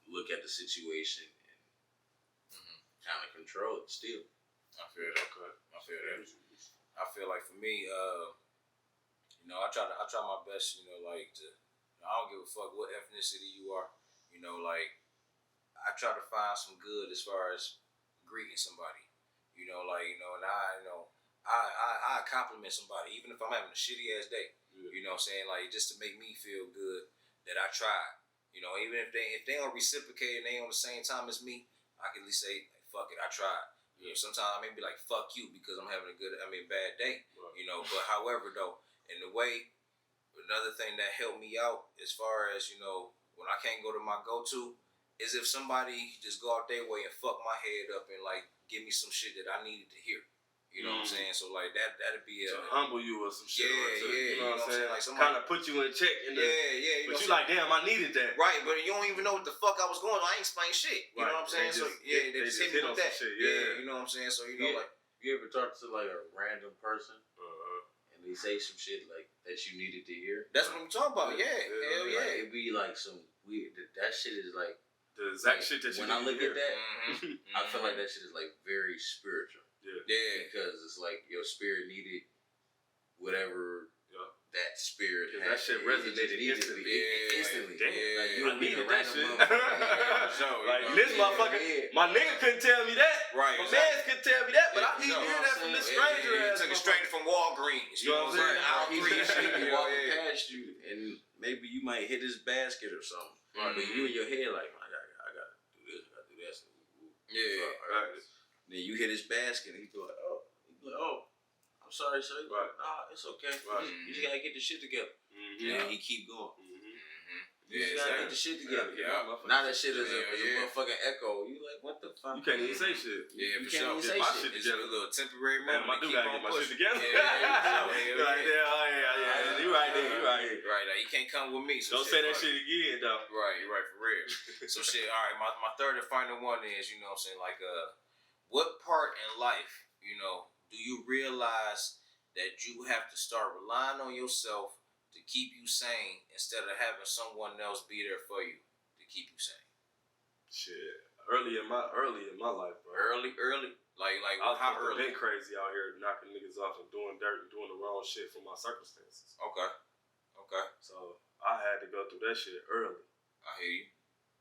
look at the situation and kind of control it still. I feel that. I feel like for me, you know, I try my best, you know, like I don't give a fuck what ethnicity you are, you know, like I try to find some good as far as greeting somebody, you know, like, you know, and I compliment somebody even if I'm having a shitty ass day, you know what I'm saying, like just to make me feel good that I tried. You know, even if they don't reciprocate and they on the same time as me, I can at least say, fuck it, I tried. You know, sometimes I may be like, fuck you because I'm having a bad day. Right. You know, but however though, in the way, another thing that helped me out as far as, you know, when I can't go to my go-to is if somebody just go out their way and fuck my head up and like give me some shit that I needed to hear. You know what I'm saying? So like that'd be to humble you or some shit. You know what I'm saying? Like kind of put you in check. You but you like, damn, I needed that. Right, but you don't even know what the fuck I was going on. I ain't explain shit. You know what I'm saying? They just hit me with that. Shit, you know what I'm saying? So you know, like, you ever talk to like a random person and they say some shit like that you needed to hear? That's what I'm talking about. Hell yeah. Like, it'd be like some weird. That shit is like the exact shit that you. When I look at that, I feel like that shit is like very spiritual. Yeah. Because it's like your spirit needed whatever that spirit had. That shit resonated instantly. Instantly. Damn. Like, you needed that shit. Like, this motherfucker, my nigga couldn't tell me that. Right. My mans couldn't tell me that, but I need to hear that from this stranger ass. Took it straight from Walgreens. You know what I'm saying? He's walking past you, and maybe you might hit his basket or something. Right. But you in your head like, I gotta do this, I gotta do that. Right. Then you hit his basket, and he be like, oh, I'm sorry, sir. Right. Nah, it's okay. Right. You just gotta get the shit together. And he keep going. You just gotta get the shit together. Now that shit is a motherfucking echo. You like, what the fuck? You can't even say shit. Yeah, you for can't sure. even say shit. It's just a little temporary moment. I do gotta get my shit together. Right there. You right there. Right, like you can't come with me. So don't say that shit again, though. Right, you're right, for real. So shit, all right, my third and final one is, you know what I'm saying, like, what part in life, you know, do you realize that you have to start relying on yourself to keep you sane instead of having someone else be there for you to keep you sane? Shit, early in my life, bro. Early, like I how early? Been crazy out here knocking niggas off and doing dirt and doing the wrong shit for my circumstances. Okay. So I had to go through that shit early. I hear you.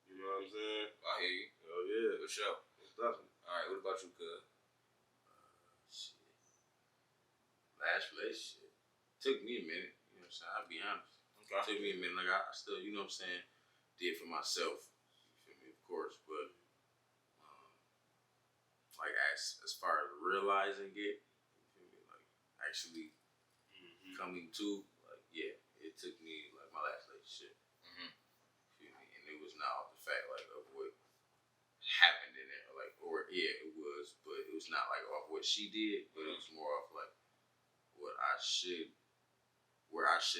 You know what I'm saying? I hear you. Oh yeah, For sure. Definitely. All right, what about you, cuz? Shit. Last relationship took me a minute. You know what I'm saying? I'll be honest. Okay. Took me a minute. Like I still, you know what I'm saying, did for myself. You feel me? Of course, but like as far as realizing it, you feel me? Like actually coming to, like, yeah, it took me like my last relationship. You feel me? And it was not the fact like of what happened in it, like, or it was, but it was not like off what she did, but it was more off like where I should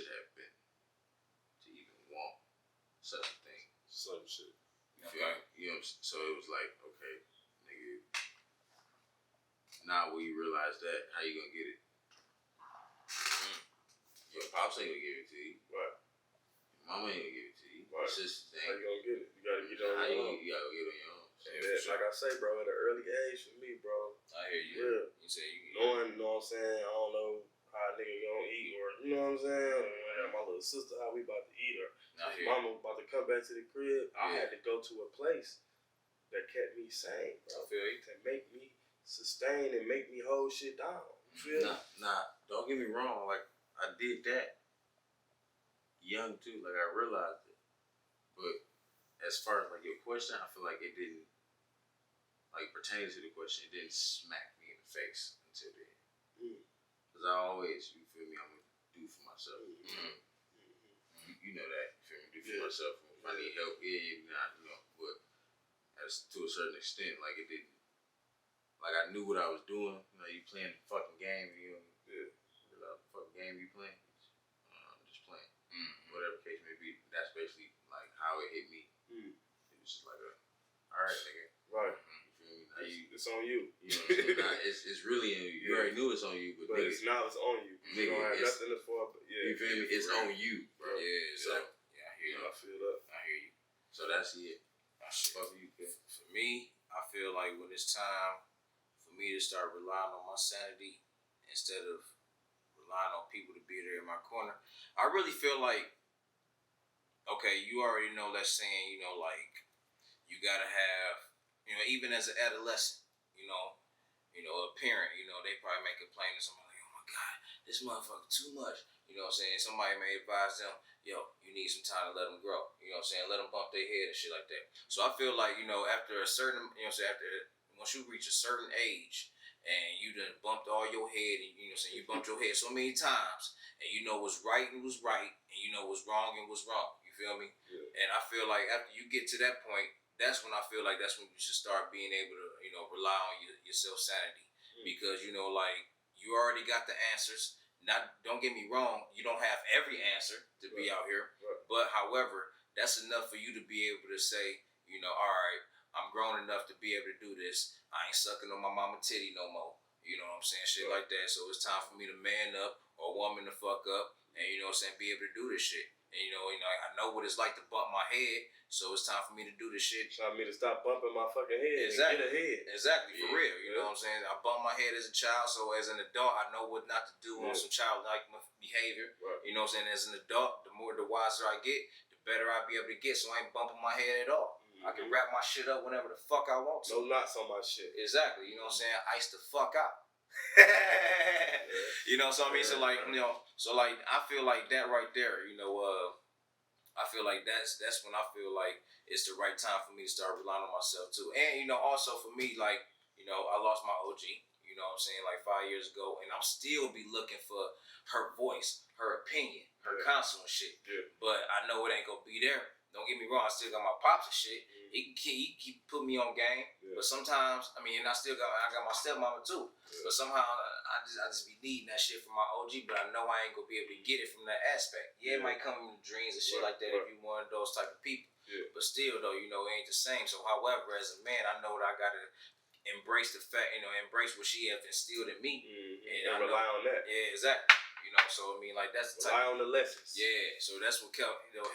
have been to even want such a thing. Some shit. You feel me? You know, so it was like, okay, nigga, now when you realize that, how you gonna get it? Your pops ain't gonna give it to you. Right. Your mama ain't gonna give it to you. Right. Your sisters How ain't. you gonna get it? You gotta get it on your own. You gotta get it on your own. Like I say, bro, at an early age for me, bro. I hear you. Yeah. You say you Knowing, you know what I'm saying, I don't know how a nigga gonna eat or, you know what I'm saying? My little sister, how we about to eat or mama about to come back to the crib. I had to go to a place that kept me sane, bro. I feel you. To make me sustain and make me hold shit down. You feel me? Nah, don't get me wrong. Like, I did that young too. Like, I realized it. But as far as like your question, I feel like it didn't, like, pertaining to the question, it didn't smack me in the face until then. Because I always, you feel me, I'm going to do for myself. You know that. You feel me? Do for myself. If I need help, you know, but as to a certain extent, like, it didn't, like, I knew what I was doing. You know, you playing the fucking game, you know, the fucking game you playing. I'm just playing. Whatever case may be. That's basically, like, how it hit me. It was just like alright, nigga. Right. You feel me? Now It's on you. You know what I'm saying? Nah, it's really on you. You already knew it's on you, but nigga, it's now it's on you. You don't have nothing to fall, but you feel me? It's on you, bro. Yeah, so I hear you. I feel that. I hear you. So that's it. Fuck you, kid. For me, I feel like when it's time for me to start relying on my sanity instead of relying on people to be there in my corner, I really feel like, okay, you already know that saying, you know, like, you gotta have, you know, even as an adolescent, you know, a parent, you know, they probably may complain to somebody like, oh my God, this motherfucker too much. You know what I'm saying? Somebody may advise them, yo, you need some time to let them grow. You know what I'm saying? Let them bump their head and shit like that. So I feel like, you know, after a certain, you know what I'm saying, once you reach a certain age and you done bumped all your head and, you know what I'm saying, you bumped your head so many times and you know what's right and what's right and you know what's wrong and what's wrong. You feel me? Yeah. And I feel like after you get to that point, that's when I feel like that's when you should start being able to, you know, rely on your self-sanity because you know, like you already got the answers. Don't get me wrong, you don't have every answer to be out here, but however, that's enough for you to be able to say, you know, all right, I'm grown enough to be able to do this. I ain't sucking on my mama titty no more. You know what I'm saying? Shit like that. So it's time for me to man up or woman to fuck up and, you know what I'm saying, be able to do this shit. And, you know, I know what it's like to bump my head, so it's time for me to do this shit. It's time for me to stop bumping my fucking head Exactly. and get ahead. Exactly, for real. You know what I'm saying? I bumped my head as a child, so as an adult, I know what not to do on some childlike behavior. Right. You know what I'm saying? As an adult, the wiser I get, the better I be able to get, so I ain't bumping my head at all. I can wrap my shit up whenever the fuck I want to. No knots on my shit. Exactly. You know what I'm saying? Ice the fuck out. You know, so I mean, so like, you know, so like, I feel like that right there, you know, I feel like that's when I feel like it's the right time for me to start relying on myself too. And, you know, also for me, like, you know, I lost my OG, you know what I'm saying, like 5 years ago, and I'm still be looking for her voice, her opinion, her counsel and shit. Yeah. But I know it ain't gonna be there. Don't get me wrong, I still got my pops and shit. He put me on game, but sometimes, I mean, and I got my stepmama too. But somehow I just be needing that shit from my OG, but I know I ain't gonna be able to get it from that aspect. Yeah, it might come in dreams and shit like that if you one of those type of people. Yeah. But still though, you know, it ain't the same. So however, as a man, I know that I gotta embrace the fact, you know, embrace what she have instilled in me. And rely on that. Yeah, exactly. You know, so I mean, like that's the type. Rely on the lessons. Yeah, so that's what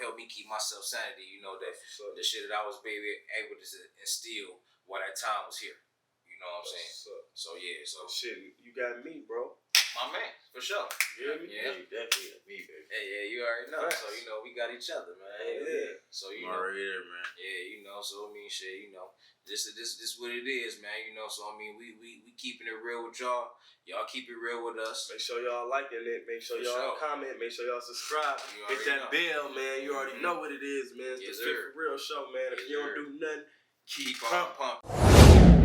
helped me keep myself sanity. You know, that the shit that I was able to instill while that time was here. You know what I'm saying? So yeah, so shit, you got me, bro. My man, for sure. Yeah, you definitely got me, baby. Hey, yeah, you already know. Right. So you know, we got each other, man. Yeah. So you know, right here, man. Yeah, you know. So I mean, shit, you know, this what it is, man. You know, so I mean, we keeping it real with y'all. Y'all keep it real with us. Make sure y'all liking it. Make sure y'all comment. Make sure y'all subscribe. Hit that bell, man. You already know what it is, man. It's the Fit4Real Show, man. If you don't do nothing, keep on pumping.